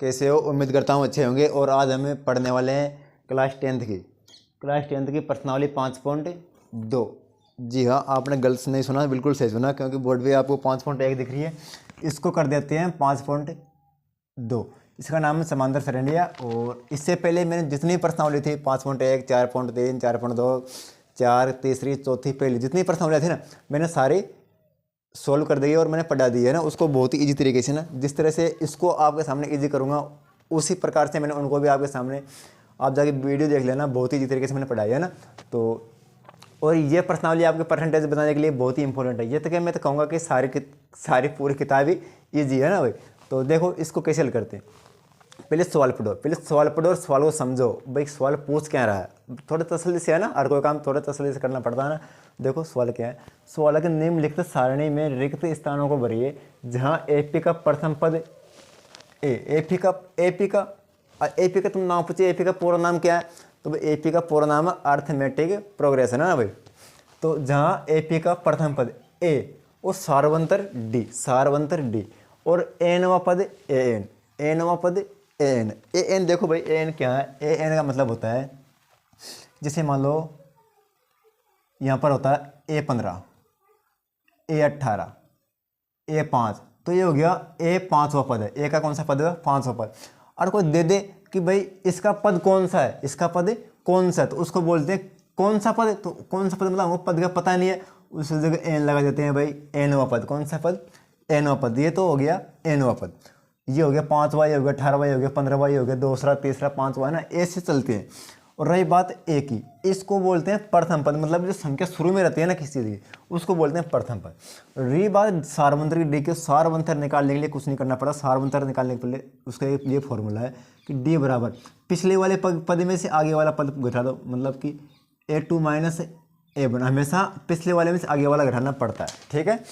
कैसे हो? उम्मीद करता हूँ अच्छे होंगे। और आज हमें पढ़ने वाले हैं क्लास टेंथ की प्रश्नावली 5.2। जी हाँ, आपने गलत नहीं सुना, बिल्कुल सही सुना, क्योंकि बोर्ड पे आपको 5.1 दिख रही है। इसको कर देते हैं 5.2। इसका नाम है समांतर सरंडियाँ। और इससे पहले मैंने जितनी प्रश्नावली थी 5.1, 4.3, 4.2, 4, तीसरी, चौथी, पहली जितनी प्रश्नावलियाँ थी ना, मैंने सारी सोल्व कर दी है और मैंने पढ़ा दी है ना, उसको बहुत ही इजी तरीके से ना। जिस तरह से इसको आपके सामने इजी करूँगा उसी प्रकार से मैंने उनको भी आपके सामने, आप जाके वीडियो देख लेना, बहुत ही इजी तरीके से मैंने पढ़ाई है ना। तो और ये प्रश्नावली आपके परसेंटेज बताने के लिए बहुत ही इंपॉर्टेंट है। ये तो क्या, मैं तो कहूँगा कि सारी पूरी किताब ही ईजी है ना भाई। तो देखो इसको कैसे हल करते हैं। पहले सवाल पढ़ो और सवाल को समझो भाई, सवाल पूछ क्या रहा है। थोड़ा तसल्ली से है ना, हर कोई काम थोड़ा तसल्ली से करना पड़ता है ना। देखो सवाल क्या है। सवाल है कि निम्नलिखित सारणी में रिक्त स्थानों को भरिए जहां एपी का प्रथम पद एपी का तुम नाम पूछे, एपी का पूरा नाम क्या है? तो भाई एपी का पूरा नाम है अर्थमेटिक प्रोग्रेशन है ना भाई। तो जहां एपी का प्रथम पद ए और सारवंतर डी और एनवा पद एन देखो भाई, एन क्या है? एन का मतलब होता है, जैसे मान लो यहाँ पर होता है A15, A18, A5, तो ये हो गया ए पाँचवा पद है। ए का कौन सा पद है? पाँचवा पद। और कोई दे दे कि भाई इसका पद कौन सा है, तो उसको बोलते हैं कौन सा पद। तो कौन सा पद मतलब हमको पद का पता नहीं है, उस जगह एन लगा देते हैं भाई। एनवा पद, कौन सा पद? एनवा पद। ये तो हो गया एनवा पद। ये हो गया 5वां, ये हो गया 18वां, ये हो गया 15वां, ये हो गया दूसरा, तीसरा, 5वां है ना, ऐसे चलते हैं। और रही बात ए की, इसको बोलते हैं प्रथम पद, मतलब जो संख्या शुरू में रहती है ना किसी चीज़ की, उसको बोलते हैं प्रथम पद। रही बात सारवंतर की, डी के सारवंतर निकालने के लिए कुछ नहीं करना पड़ा। सारवंतर निकालने के लिए उसका ये फॉर्मूला है कि डी बराबर पिछले वाले पद में से आगे वाला पद घटा दो, मतलब कि A2 माइनस A1, हमेशा पिछले वाले में से आगे वाला घटाना पड़ता है, ठीक है।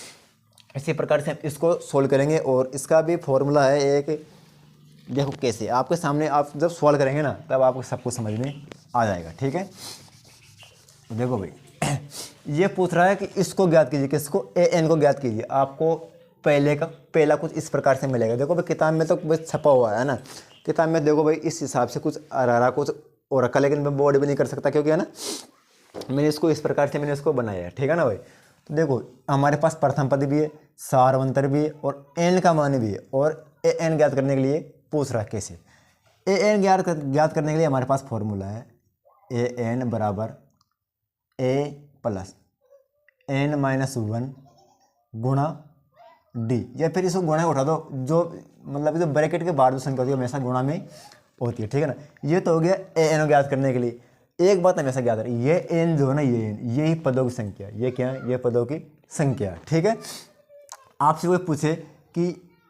इसी प्रकार से हम इसको सोल्व करेंगे। और इसका भी फॉर्मूला है एक, देखो कैसे आपके सामने, आप जब सॉल्व करेंगे ना तब आपको सब कुछ समझ में आ जाएगा, ठीक है। देखो भाई ये पूछ रहा है कि इसको ज्ञात कीजिए, किसको? एन को ज्ञात कीजिए। आपको पहला कुछ इस प्रकार से मिलेगा। देखो भाई किताब में तो बस छपा हुआ है ना, किताब में देखो भाई इस हिसाब से कुछ अरारा कुछ और रखा, लेकिन मैं बोर्ड भी नहीं कर सकता क्योंकि है ना, मैंने इसको इस प्रकार से मैंने इसको बनाया है, ठीक है ना भाई। तो देखो हमारे पास प्रथम पद भी है, सारवंतर भी है और एन का मान भी है। और ए एन ज्ञात करने के लिए पूछ रहा है कैसे। ए एन ज्ञात करने के लिए हमारे पास फॉर्मूला है ए एन बराबर ए प्लस एन माइनस 1 गुणा डी, या फिर इसको गुणा उठा दो, जो मतलब जो ब्रैकेट के बाहर जो संख्या होती है हमेशा गुणा में होती है, ठीक है ना। ये तो हो गया ए एन ज्ञात करने के लिए। एक बात हमेशा याद रहे, ये एन जो है ना, ये एन यही पदों की संख्या, ये क्या है? ये पदों की संख्या, ठीक है। आपसे कोई पूछे कि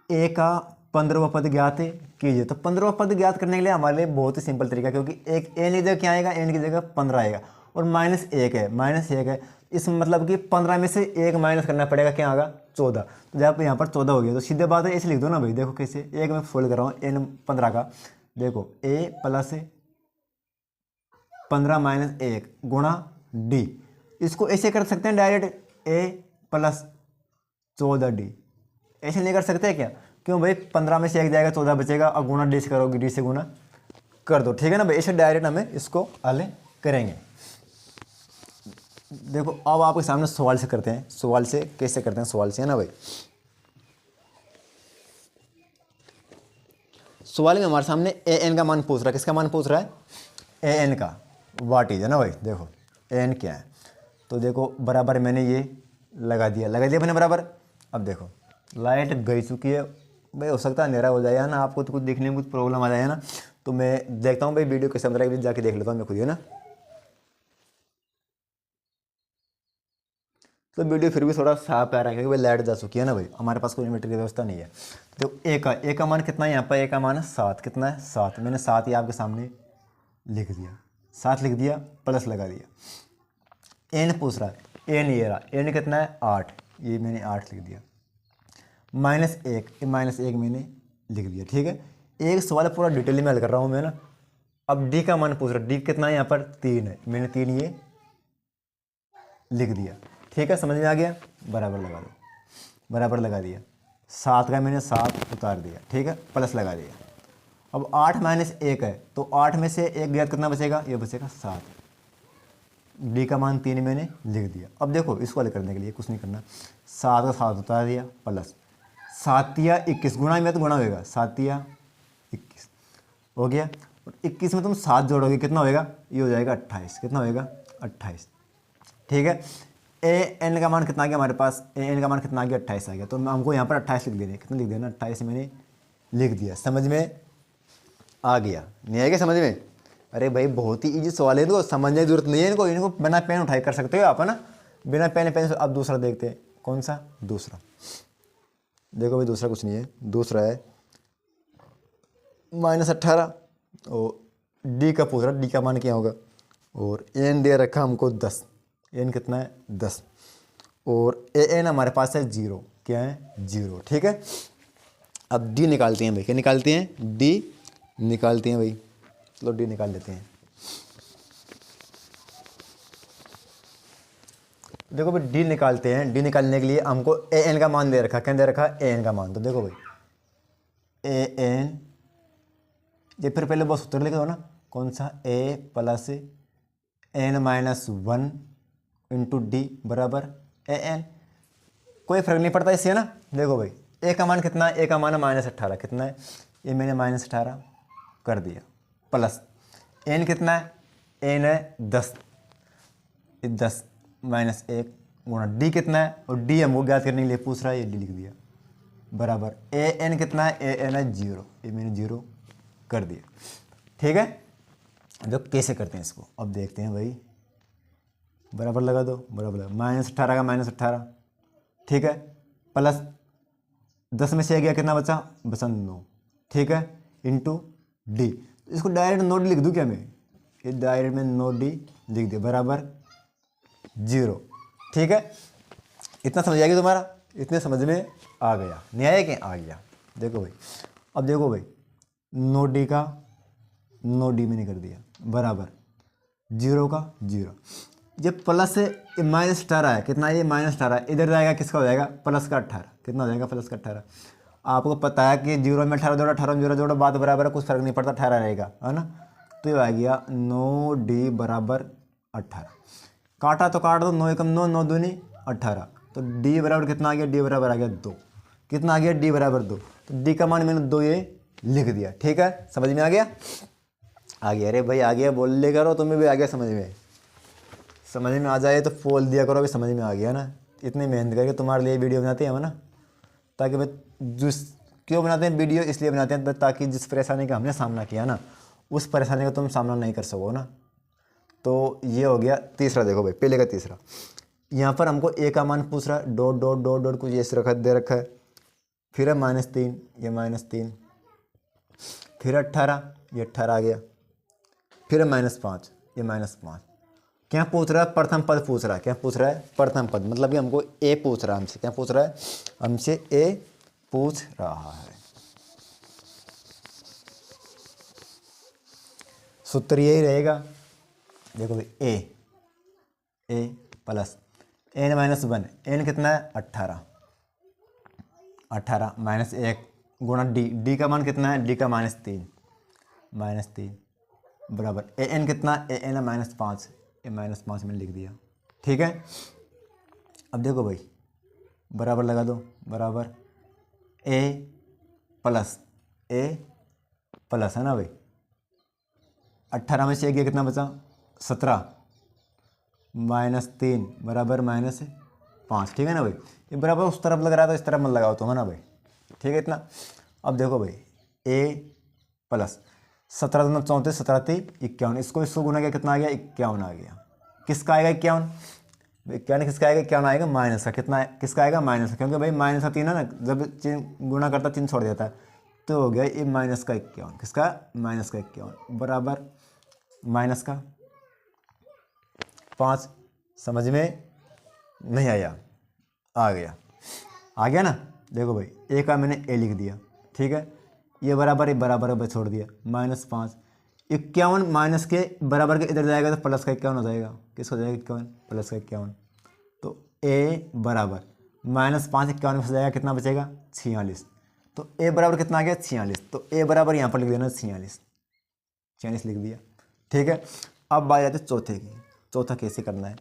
ए का 15वां पद ज्ञात कीजिए, तो 15वां पद ज्ञात करने के लिए हमारे लिए बहुत ही सिंपल तरीका, क्योंकि एक एन की जगह क्या आएगा? एन की जगह 15 आएगा और -1 है। इसमें मतलब कि 15 में से 1 माइनस करना पड़ेगा, क्या आएगा? 14। तो जब यहाँ पर 14 हो गया तो सीधे बात है ऐसे लिख दो ना भाई। देखो कैसे, एक मैं फोल्ड कर रहा हूँ एन 15 का, देखो ए प्लस 15 माइनस 1 गुणा डी। इसको ऐसे कर सकते हैं डायरेक्ट, ए प्लस 14 डी। ऐसे नहीं कर सकते क्या? क्यों भाई? 15 में से 1 जाएगा, 14 बचेगा, और गुणा डी से करोगे, डी से गुणा कर दो, ठीक है ना भाई। ऐसे डायरेक्ट हमें इसको हल करेंगे। देखो अब आपके सामने सवाल से करते हैं, सवाल से कैसे करते हैं, सवाल से है ना भाई। सवाल में हमारे सामने ए एन का मान पूछ रहा है। किसका मान पूछ रहा है? ए एन का। वाट इज है ना भाई। देखो एन क्या है, तो देखो बराबर मैंने ये लगा दिया मैंने बराबर। अब देखो लाइट गई चुकी है भाई, हो सकता है अंधेरा हो जाए ना, आपको तो कुछ देखने में कुछ प्रॉब्लम आ जाए ना, तो मैं देखता हूँ भाई वीडियो कैसे बन रहा है, जाके देख लेता हूँ मैं खुद ही, है ना। तो वीडियो फिर भी थोड़ा साफ आ रहा है क्योंकि भाई लाइट जा चुकी है ना भाई, हमारे पास कोई इन्वर्टर की व्यवस्था नहीं है। तो ए का मान कितना है यहाँ पर? ए का मान है 7। कितना है? 7। मैंने 7 ही आपके सामने लिख दिया, 7 लिख दिया, प्लस लगा दिया। एन पूछ रहा है, एन ये रहा, एन कितना है? 8, ये मैंने 8 लिख दिया। -1, -1 मैंने लिख दिया, ठीक है। एक सवाल पूरा डिटेल में हल कर रहा हूँ मैं ना। अब डी का मान पूछ रहा है, डी कितना है यहाँ पर? 3 है, मैंने 3 ये लिख दिया, ठीक है। समझ में आ गया? बराबर लगा दो, बराबर लगा दिया। 7 का मैंने 7 उतार दिया, ठीक है, प्लस लगा दिया। अब 8 माइनस 1 है तो 8 में से 1 गया तो कितना बचेगा, ये बचेगा 7। डी का मान 3 मैंने लिख दिया। अब देखो इसको हल करने के लिए कुछ नहीं करना, 7 का 7 उतार दिया प्लस 7 या 21 गुणा में तो गुणा होगा, 7 या 21 हो गया। और 21 में तुम 7 जोड़ोगे कितना होएगा, ये हो जाएगा 28। कितना होएगा 28। ठीक है, ए एन का मान कितना आ गया हमारे पास, ए एन का मान कितना आ गया 28 आ गया। तो हमको यहाँ पर 28 लिख देना है। कितना लिख देना, 28 मैंने लिख दिया। समझ में आ गया, नहीं आएगा समझ में? अरे भाई बहुत ही इजी सवाल है, इनको समझने की जरूरत नहीं है। इनको बिना पेन उठाई कर सकते हो आप, है ना, बिना पेन से। अब दूसरा देखते हैं, कौन सा दूसरा, देखो भाई दूसरा कुछ नहीं है, दूसरा है -18 और डी का पूछ रहा, डी का मान क्या होगा, और एन दे रखा हमको 10, एन कितना है 10, और ए एन हमारे पास है 0, क्या है 0। ठीक है, अब डी निकालते हैं भाई, क्या निकालते हैं, डी निकालते हैं भाई। चलो डी निकाल लेते हैं। देखो भाई डी निकालते हैं। डी निकालने के लिए हमको ए एन का मान दे रखा, क्या दे रखा, ए एन का मान। तो देखो भाई ए एन, ये फिर पहले बहुत सूत्र लिख दो ना, कौन सा, A plus N minus 1 into D बराबर ए एन। कोई फर्क नहीं पड़ता इससे, है ना। देखो भाई ए का मान कितना है, ए का मान है -18, कितना है, ये मैंने -18 कर दिया, प्लस एन कितना है, एन है 10, 10 माइनस 1 गुणा डी कितना है, और डी हमको ज्ञात करने के लिए पूछ रहा है, ये डी लिख दिया, बराबर ए एन कितना है, ए एन है 0, ये मैंने 0 कर दिया। ठीक है, जो कैसे करते हैं इसको अब देखते हैं भाई। बराबर लगा दो, बराबर लगा, -18 का -18, ठीक है, प्लस 10 में से गया कितना बचा, बचा 9, ठीक है, इंटू डी। इसको डायरेक्ट नोट लिख दूँ क्या मैं, ये डायरेक्ट में नोट डी लिख दिया, बराबर 0। ठीक है, इतना समझ आएगी तुम्हारा, इतने समझ में आ गया, नहीं आया क्या, आ गया। देखो भाई, अब देखो भाई नोट डी का नोट डी मैंने कर दिया, बराबर 0 का 0। जब प्लस से -18 है, कितना ये -18, इधर जाएगा किसका हो जाएगा, प्लस का 18, कितना हो जाएगा, प्लस का 18। आपको पता है कि 0 में 18 जोड़ा, 18 में 0 जोड़ा, बात बराबर है, कुछ फर्क नहीं पड़ता, 18 रहेगा, है ना। तो ये आ गया 9D बराबर 18। काटा तो काट दो, 9 एकम 9, 9 दूनी 18। तो डी बराबर कितना आ गया, डी बराबर आ गया 2। कितना आ गया, डी बराबर 2। तो डी का मान मैंने 2 ये लिख दिया। ठीक है, समझ में आ गया, आ गया। अरे भाई आ गया बोल ले करो, तुम्हें भी आ गया समझ में। समझ में आ जाए तो बोल दिया करो, अभी समझ में आ गया ना। इतनी मेहनत करके तुम्हारे लिए वीडियो बनाते हैं, है ना, ताकि भाई जिस क्यों बनाते हैं वीडियो, इसलिए बनाते हैं ताकि जिस परेशानी का हमने सामना किया ना, उस परेशानी का तुम सामना नहीं कर सको ना। तो ये हो गया तीसरा। देखो भाई पहले का तीसरा, यहाँ पर हमको ए का मान पूछ रहा है, डॉट डॉट डॉट डॉट कुछ ऐसे रखा दे रखा है, फिर है -3, ये -3, फिर 18, ये 18 आ गया, फिर है -5, ये -5। क्या पूछ रहा है, प्रथम पद पूछ रहा है। क्या पूछ रहा है, प्रथम पद, मतलब कि हमको ए पूछ रहा है हमसे। क्या पूछ रहा है, हमसे ए पूछ रहा है। सूत्र यही रहेगा। देखो भाई ए प्लस n माइनस 1, एन कितना है 18, 18 माइनस 1 गुणा डी का मान कितना है, डी का -3 बराबर ए एन कितना, ए एन है -5, ये -5 मैंने लिख दिया। ठीक है, अब देखो भाई बराबर लगा दो, बराबर ए प्लस है ना भाई, 18 में से एक कितना बचा, 17 -3 बराबर -5। ठीक है ना भाई, ये बराबर उस तरफ लग रहा है तो इस तरफ मत लगाओ तुम, है ना भाई। ठीक है इतना। अब देखो भाई ए प्लस 17 दूना 34, 17 3 51, इसको गुना किया कितना आ गया, 51 आ गया। किसका आएगा 51, 51 किसका आएगा, 51 आएगा माइनस का। कितना किसका आएगा, माइनस का, क्योंकि भाई माइनस का 3 है ना, जब चिन्ह गुना करता चिन्ह छोड़ देता है, तो हो गया ये माइनस का 51। किसका, माइनस का 51 बराबर माइनस का 5। समझ में नहीं आया, आ गया ना। देखो भाई ए का मैंने ए लिख दिया, ठीक है, ये बराबर छोड़ दिया, -5। 51 माइनस के बराबर के इधर जाएगा तो प्लस का 51 हो जाएगा। किसको जाएगा 51, प्लस का 51। तो ए बराबर -5 51 में फंस जाएगा, कितना बचेगा 46। तो ए बराबर कितना आ गया 46। तो ए बराबर यहाँ पर लिख देना 46 लिख दिया। ठीक है, अब बात आती है चौथे की। चौथा कैसे करना है,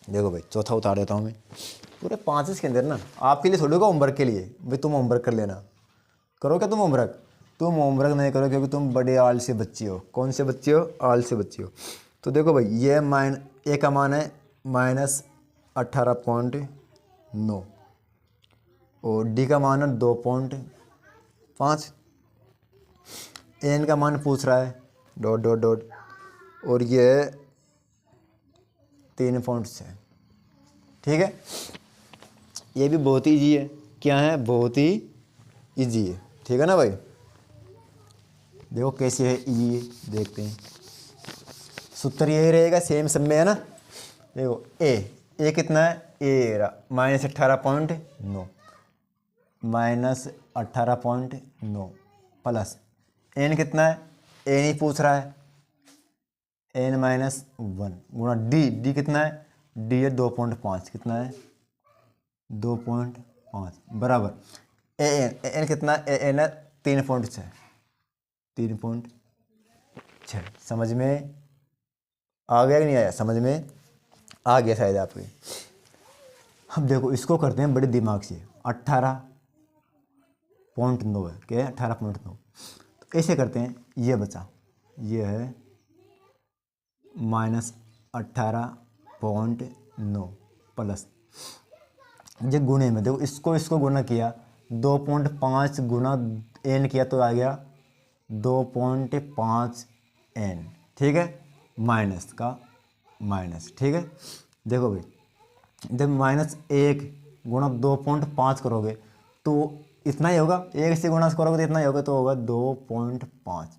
देखो भाई चौथा उतार देता हूँ मैं पूरे 5 के अंदर ना, आपके लिए थोड़ी होगा होमवर्क के लिए, भाई तुम होमवर्क कर लेना। करो क्या तुम होमवर्क? तुम होमवर्क नहीं करो क्योंकि तुम बड़े आलसी बच्ची हो। कौन से बच्चे हो? आलसी बच्ची हो। तो देखो भाई ये ए का मान है -18.9 और डी का मान है 2.5। एन का मान पूछ रहा है डॉट डॉट डॉट और ये 3.6। ठीक है, ये भी बहुत ही ईजी है। क्या है? बहुत ही ईजी है। ठीक है ना भाई, देखो कैसे है ईजी है, देखते हैं। सूत्र यही रहेगा, सेम सब में है ना। देखो ए कितना है? ए -18.9 -18.9 प्लस एन कितना है? एन ही पूछ रहा है, n-1 गुणा डी कितना है? डी है 2.5। कितना है? 2.5 बराबर एन कितना है? एन है 3.6। 3.6 समझ में आ गया कि नहीं आया? समझ में आ गया शायद आपके। अब देखो इसको करते हैं बड़े दिमाग से। 18.9 है, क्या है? 18.9। तो ऐसे करते हैं, ये बचा, ये है -18.9 प्लस ये गुणे में, देखो इसको गुना किया 2.5 गुना एन किया तो आ गया 2.5 एन। ठीक है, माइनस का माइनस। ठीक है, देखो भाई जब -1 गुणा 2.5 करोगे तो इतना ही होगा, 1 से गुणा करोगे तो इतना ही होगा, तो होगा 2.5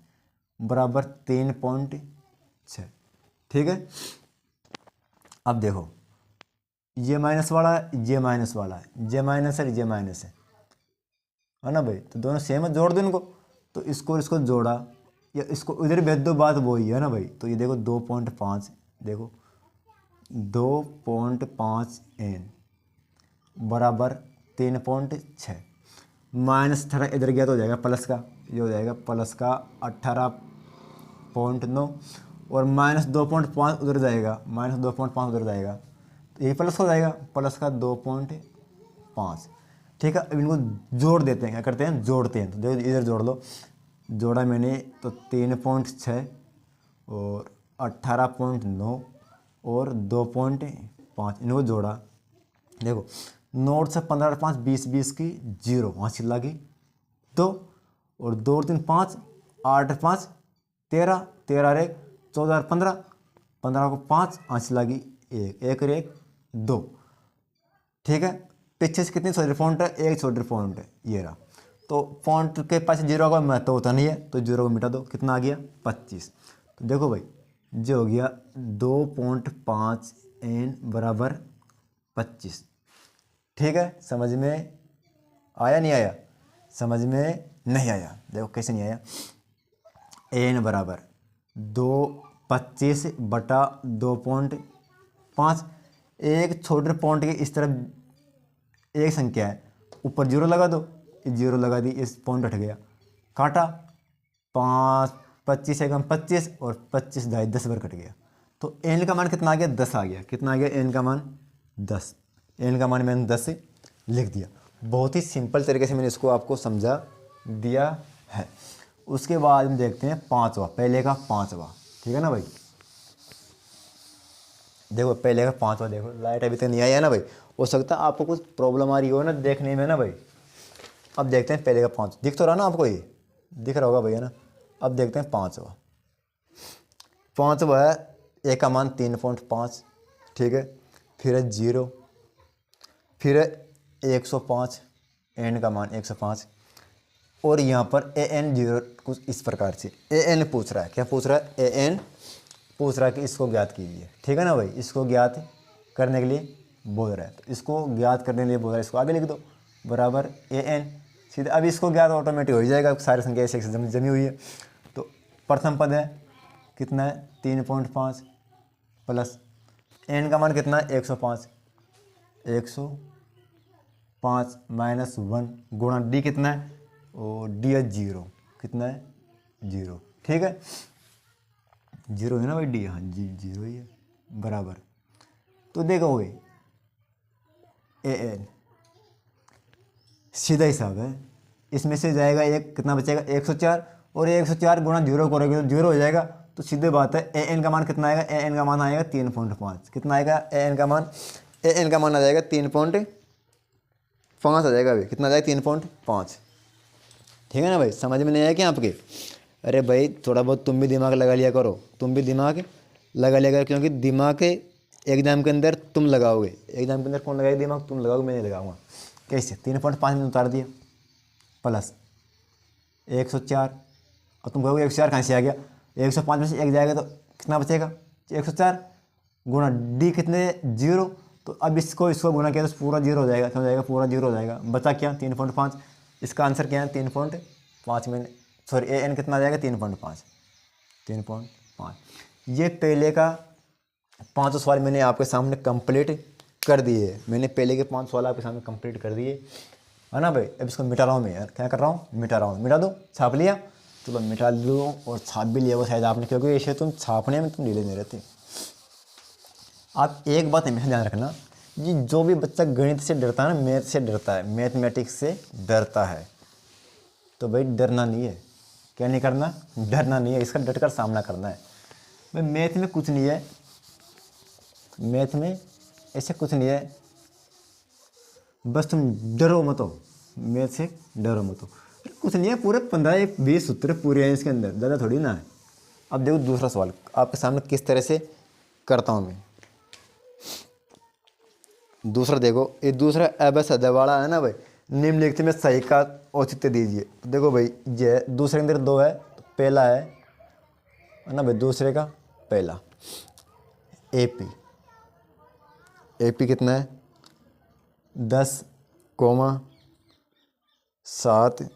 बराबर 3.6। ठीक है, अब देखो ये माइनस वाला है, ये माइनस वाला है, ये माइनस है, ये माइनस है ना भाई। तो दोनों सेम है, जोड़ दो इनको। तो इसको जोड़ा या इसको इधर भेज दो, बात वही है ना भाई। तो ये देखो 2.5, देखो 2.5 एन बराबर 3.6 -18 इधर गया तो हो जाएगा प्लस का, ये हो जाएगा प्लस का 18.9 और -2.5 उधर जाएगा, -2.5 उधर जाएगा तो ये प्लस हो जाएगा, प्लस का 2.5। ठीक है, अब इनको जोड़ देते हैं। क्या करते हैं? जोड़ते हैं। तो देखो इधर जोड़ लो, जोड़ा मैंने तो 3.6 और 18.9 और 2.5 इनको जोड़ा। देखो नोट से 15 और 5 20 20 की 0 वहाँ से लगी 2 और 2 और 3 5 8 5 13 13 रे 14 और 15 15 को 5 आँच लगी 1 1 और 1 2। ठीक है, पीछे से कितनी छोटी फॉन्ट है? एक छोटी फॉन्ट है, ये रहा। तो फॉन्ट के पास 0 का महत्व होता नहीं है, तो 0 को मिटा दो। कितना आ गया? 25। तो देखो भाई जो हो गया 2.5 एन बराबर 25। ठीक है, समझ में आया नहीं आया? समझ में नहीं आया, देखो कैसे नहीं आया। एन बराबर 2.25 बटा 2.5। एक छोटे पॉइंट के इस तरफ एक संख्या है, ऊपर 0 लगा दो, 0 लगा दी, इस पॉइंट हट गया, काटा 5 25 एकम 25 और 25 दाई 10 बार कट गया। तो एन का मान कितना आ गया? 10 आ गया। कितना आ गया? एन का मान 10। एन का मान मैंने 10 से लिख दिया। बहुत ही सिंपल तरीके से मैंने इसको आपको समझा दिया है। उसके बाद हम देखते हैं पाँचवा, पहले का पाँचवा। ठीक है ना भाई, देखो पहले का पाँचवा, देखो लाइट अभी तक नहीं आई है ना भाई, हो सकता है आपको कुछ प्रॉब्लम आ रही हो ना देखने में ना भाई। अब देखते हैं पहले का पाँच, दिख तो रहा ना आपको, ये दिख रहा होगा भैया ना। अब देखते हैं पाँचवा। पाँचवा है ए का मान 3.5। ठीक है, फिर है 0, फिर है 105, एन का मान 105 और यहाँ पर ए एन 0 कुछ इस प्रकार से ए एन पूछ रहा है। क्या पूछ रहा है? ए एन पूछ रहा है कि इसको ज्ञात कीजिए। ठीक है ना भाई, इसको ज्ञात करने के लिए बोल रहा है, तो इसको ज्ञात करने के लिए बोल रहा है, इसको आगे लिख दो बराबर ए एन सीधे। अब इसको ज्ञात ऑटोमेटिक हो ही जाएगा, सारी संख्या ऐसे जमी हुई है। तो प्रथम पद है कितना है? 3.5 प्लस एन का मान कितना है? 105, 105 -1 गुणा डी कितना है? और डी है 0, कितना है 0, ठीक है 0 है ना भाई डी, हाँ जी 0 ही है, बराबर। तो देखो भाई ए एन सीधा हिसाब है, इसमें से जाएगा एक, कितना बचेगा 104, और 104 गुणा 0 करोगे तो 0 हो जाएगा। तो सीधे बात है ए एन का मान कितना आएगा, ए एन का मान आएगा 3.5, कितना आएगा ए एन का मान, ए एन का मान आ जाएगा 3.5 आ जाएगा भाई, कितना आ जाएगा 3.5, ठीक है ना भाई। समझ में नहीं आया क्या आपके? अरे भाई थोड़ा बहुत तुम भी दिमाग लगा लिया करो, तुम भी दिमाग लगा लिया करो, क्योंकि दिमाग एग्जाम के अंदर तुम लगाओगे, एग्जाम के अंदर कौन लगाएगा दिमाग, तुम लगाओगे, मैं नहीं लगाऊंगा। कैसे 3.5 में उतार दिया प्लस 104, और तुम कहोगे 104 कहाँ से आ गया, 105 में से एक जाएगा तो कितना बचेगा 104, गुणा डी कितने 0, तो अब इसको गुणा किया तो पूरा 0 हो जाएगा, क्या हो जाएगा पूरा 0 हो जाएगा, बचा क्या 3.5, इसका आंसर क्या है 3.5 में, सॉरी ए एन कितना आ जाएगा 3.5। ये पहले का 5 सवाल मैंने आपके सामने कंप्लीट कर दिए, मैंने पहले के 5 सवाल आपके सामने कंप्लीट कर दिए, है ना भाई। अब इसको मिटा रहा हूँ मैं, क्या कर रहा हूँ, मिटा रहा हूँ, मिटा दो, छाप लिया, चलो मिटा दो, और छाप भी लिया वो शायद आपने, क्योंकि ऐसे तुम छापने में तुम ढीले नहीं रहते। आप एक बात हमेशा ध्यान रखना, जी जो भी बच्चा गणित से डरता है ना, मैथ से डरता है, मैथमेटिक्स से डरता है, तो भाई डरना नहीं है, क्या नहीं करना, डरना नहीं है, इसका डट कर सामना करना है। भाई मैथ में कुछ नहीं है, मैथ में ऐसे कुछ नहीं है, बस तुम डरो मत हो, मैथ से डरो मत हो, कुछ नहीं है, पूरे 15-20 सूत्र पूरे हैं इसके अंदर, ज़्यादा थोड़ी ना है। अब देखो दूसरा सवाल आपके सामने किस तरह से करता हूँ मैं। दूसरा देखो, ये दूसरा एबस वाला है ना भाई, निम्नलिखित में सही का औचित्य दीजिए। तो देखो भाई ये दूसरे के अंदर 2 है, तो पहला है ना भाई, दूसरे का पहला एपी, एपी कितना है 10,7,4 ...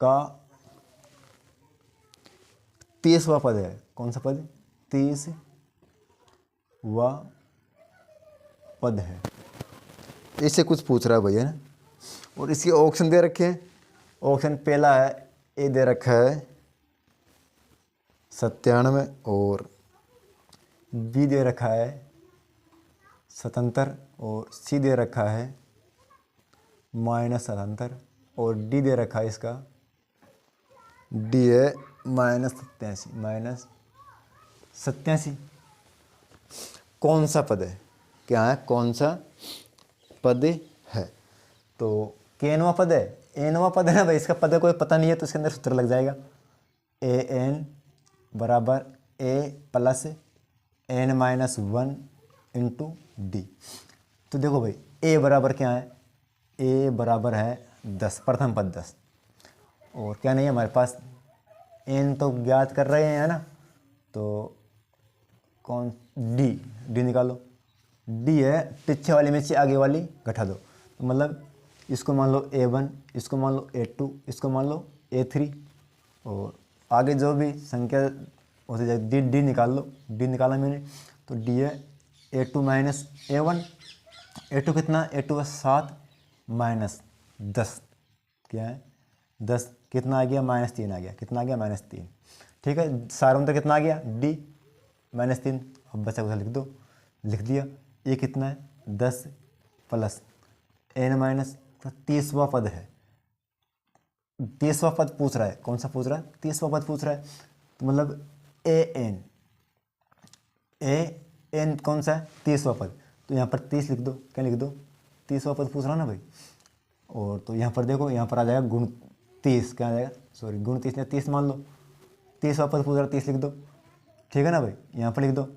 का 30वां पद है, कौन सा पद, 30वां पद है, इससे कुछ पूछ रहा है भैया ना। और इसके ऑप्शन दे रखे हैं, ऑप्शन पहला है ए दे रखा है 97, और बी दे रखा है 77, और सी दे रखा है -77, और डी दे रखा है इसका, डी है -87। कौन सा पद है, क्या है, कौन सा पद है, तो केनवा पद है, एनवा पद है ना भाई, इसका पद कोई पता नहीं है तो इसके अंदर सूत्र लग जाएगा, ए एन बराबर ए प्लस n-1 इंटू डी। तो देखो भाई ए बराबर क्या है, ए बराबर है 10, प्रथम पद 10, और क्या नहीं है हमारे पास, एन तो ज्ञात कर रहे हैं, है ना, तो कौन डी, डी निकालो, डी है पीछे वाली में से आगे वाली घटा दो, तो मतलब इसको मान लो A1, इसको मान लो A2, इसको मान लो A3, और आगे जो भी संख्या होती जाए डी, डी निकाल लो, डी निकाला मैंने, तो डी है A2 माइनस A1, A2 कितना, A2 है 7 -10, क्या है 10, कितना आ गया -3 आ गया, कितना आ गया -3, ठीक है, सारा अंतर कितना आ गया डी -3, अब बचा कुछ लिख दो, लिख दिया, ये कितना है 10 प्लस n- 30वां पद है, 30वां पद पूछ रहा है, कौन सा पूछ रहा है, 30वां पद पूछ रहा है, तो मतलब ए एन कौन सा है 30वां पद, तो यहाँ पर 30 लिख दो, क्या लिख दो 30वां पद पूछ रहा ना भाई, और तो यहाँ पर देखो, यहाँ पर आ जाएगा गुण 30, क्या आ जाएगा, सॉरी गुण 30 या 30 मान लो, 30वां पद पूछ रहा 30 लिख दो, ठीक है ना भाई, यहाँ पर लिख दो,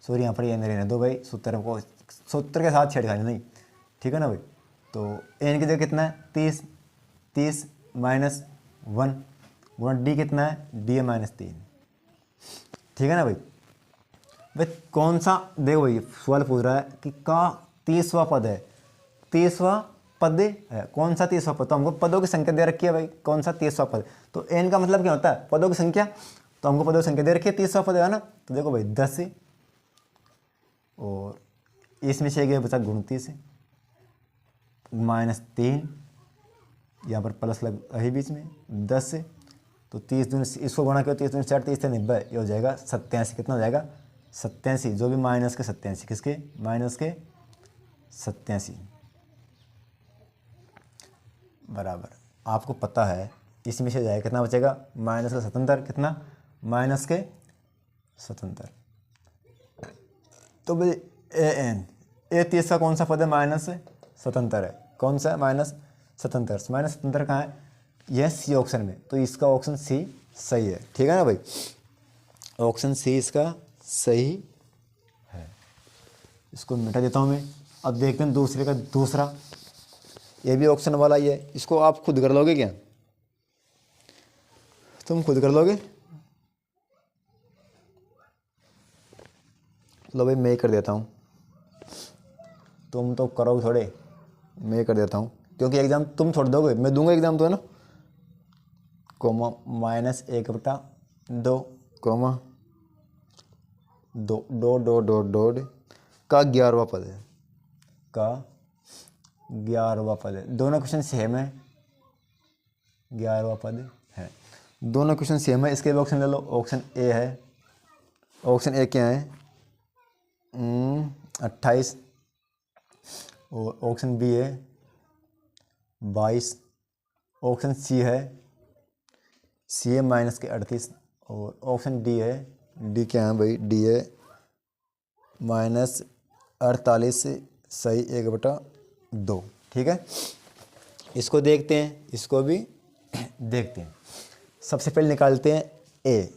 सॉरी यहाँ पर ये नहीं रहने दो भाई, सूत्र को सूत्र के साथ छेड़खानी नहीं, ठीक है ना भाई। तो एन की जगह कितना है 30, 30 -1 गुणा डी कितना है, डी है -3, ठीक है ना भाई। भाई कौन सा, देखो भाई सवाल पूछ रहा है कि का 30वां पद है, 30वां पद है, कौन सा 30वां पद, तो हमको पदों की संख्या दे रखी है भाई, कौन सा 30वां पद, तो एन का मतलब क्या होता है पदों की संख्या, तो हमको पदों की संख्या दे रखी है 30वां पद है ना, तो देखो भाई 10 और इसमें से गया बचा 29 -3, यहाँ पर प्लस लग रही बीच में 10 से, तो 30 दूनी इसको गुणा किया 30 दूनी 60, 30 से 90, ये हो जाएगा 87। कितना हो जाएगा 87, जो भी माइनस के 87, किसके माइनस के 87 बराबर। आपको पता है इसमें से जाएगा कितना बचेगा माइनस के 77, कितना माइनस के 77। तो भाई ए 30 का कौन सा पद है -77 है, कौन सा है -77 कहाँ है, यह सी ऑप्शन में, तो इसका ऑप्शन सी सही है। ठीक है ना भाई, ऑप्शन सी इसका सही है। इसको मिटा देता हूँ मैं। अब देखते हैं दूसरे का दूसरा, ये भी ऑप्शन वाला ही है। इसको आप खुद कर लोगे क्या, तुम खुद कर लोगे? लो भाई मैं कर देता हूँ, तुम तो करोगे थोड़े, मैं कर देता हूँ, क्योंकि एग्ज़ाम तुम छोड़ दोगे, मैं दूंगा एग्ज़ाम तो, है ना। कोमा -1/2 कोमा 2 डॉट का 11वां पद है, का 11वां पद है। दोनों क्वेश्चन सेम है, 11वां पद है, दोनों क्वेश्चन सेम है। इसके भी ऑप्शन ले लो। ऑप्शन ए है, ऑप्शन ए क्या है 28, और ऑप्शन बी है 22, ऑप्शन सी है माइनस के 38, और ऑप्शन डी है, डी क्या है भाई, डी है -48 से सही 1/2। ठीक है, इसको देखते हैं, इसको भी देखते हैं। सबसे पहले निकालते हैं ए,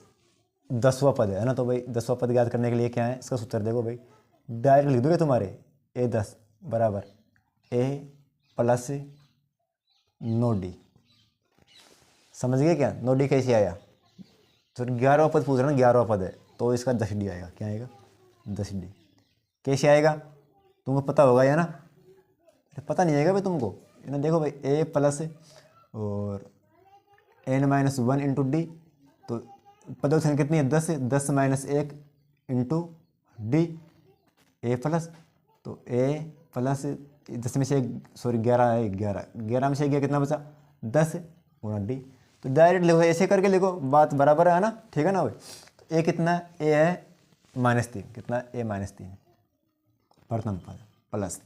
10वां पद है ना, तो भाई 10वां पद याद करने के लिए क्या है, इसका सूत्र देखो भाई, डायरेक्ट लिख दोगे तुम्हारे ए 10 बराबर ए प्लस नो डी। समझ गए क्या, नो डी कैसे आया, तो 11वां पद पूछ रहा ना, 11वां पद है तो इसका 10D आएगा। क्या आएगा 10D। कैसे आएगा तुमको पता होगा या ना, पता नहीं आएगा भाई तुमको, ना देखो भाई ए प्लस और n-1 इंटू डी, तो पदों की संख्या कितनी है 10 है, 10 - 1 इंटू डी, ए प्लस, तो ए प्लस 10 में से 11 है, 11 में से गया कितना बचा 10 गुणा डी। तो डायरेक्ट लिखो, ऐसे करके लिखो, बात बराबर है ना। ठीक है ना भाई, तो ए कितना है, ए है -3, कितना ए -3 प्रथम पद प्लस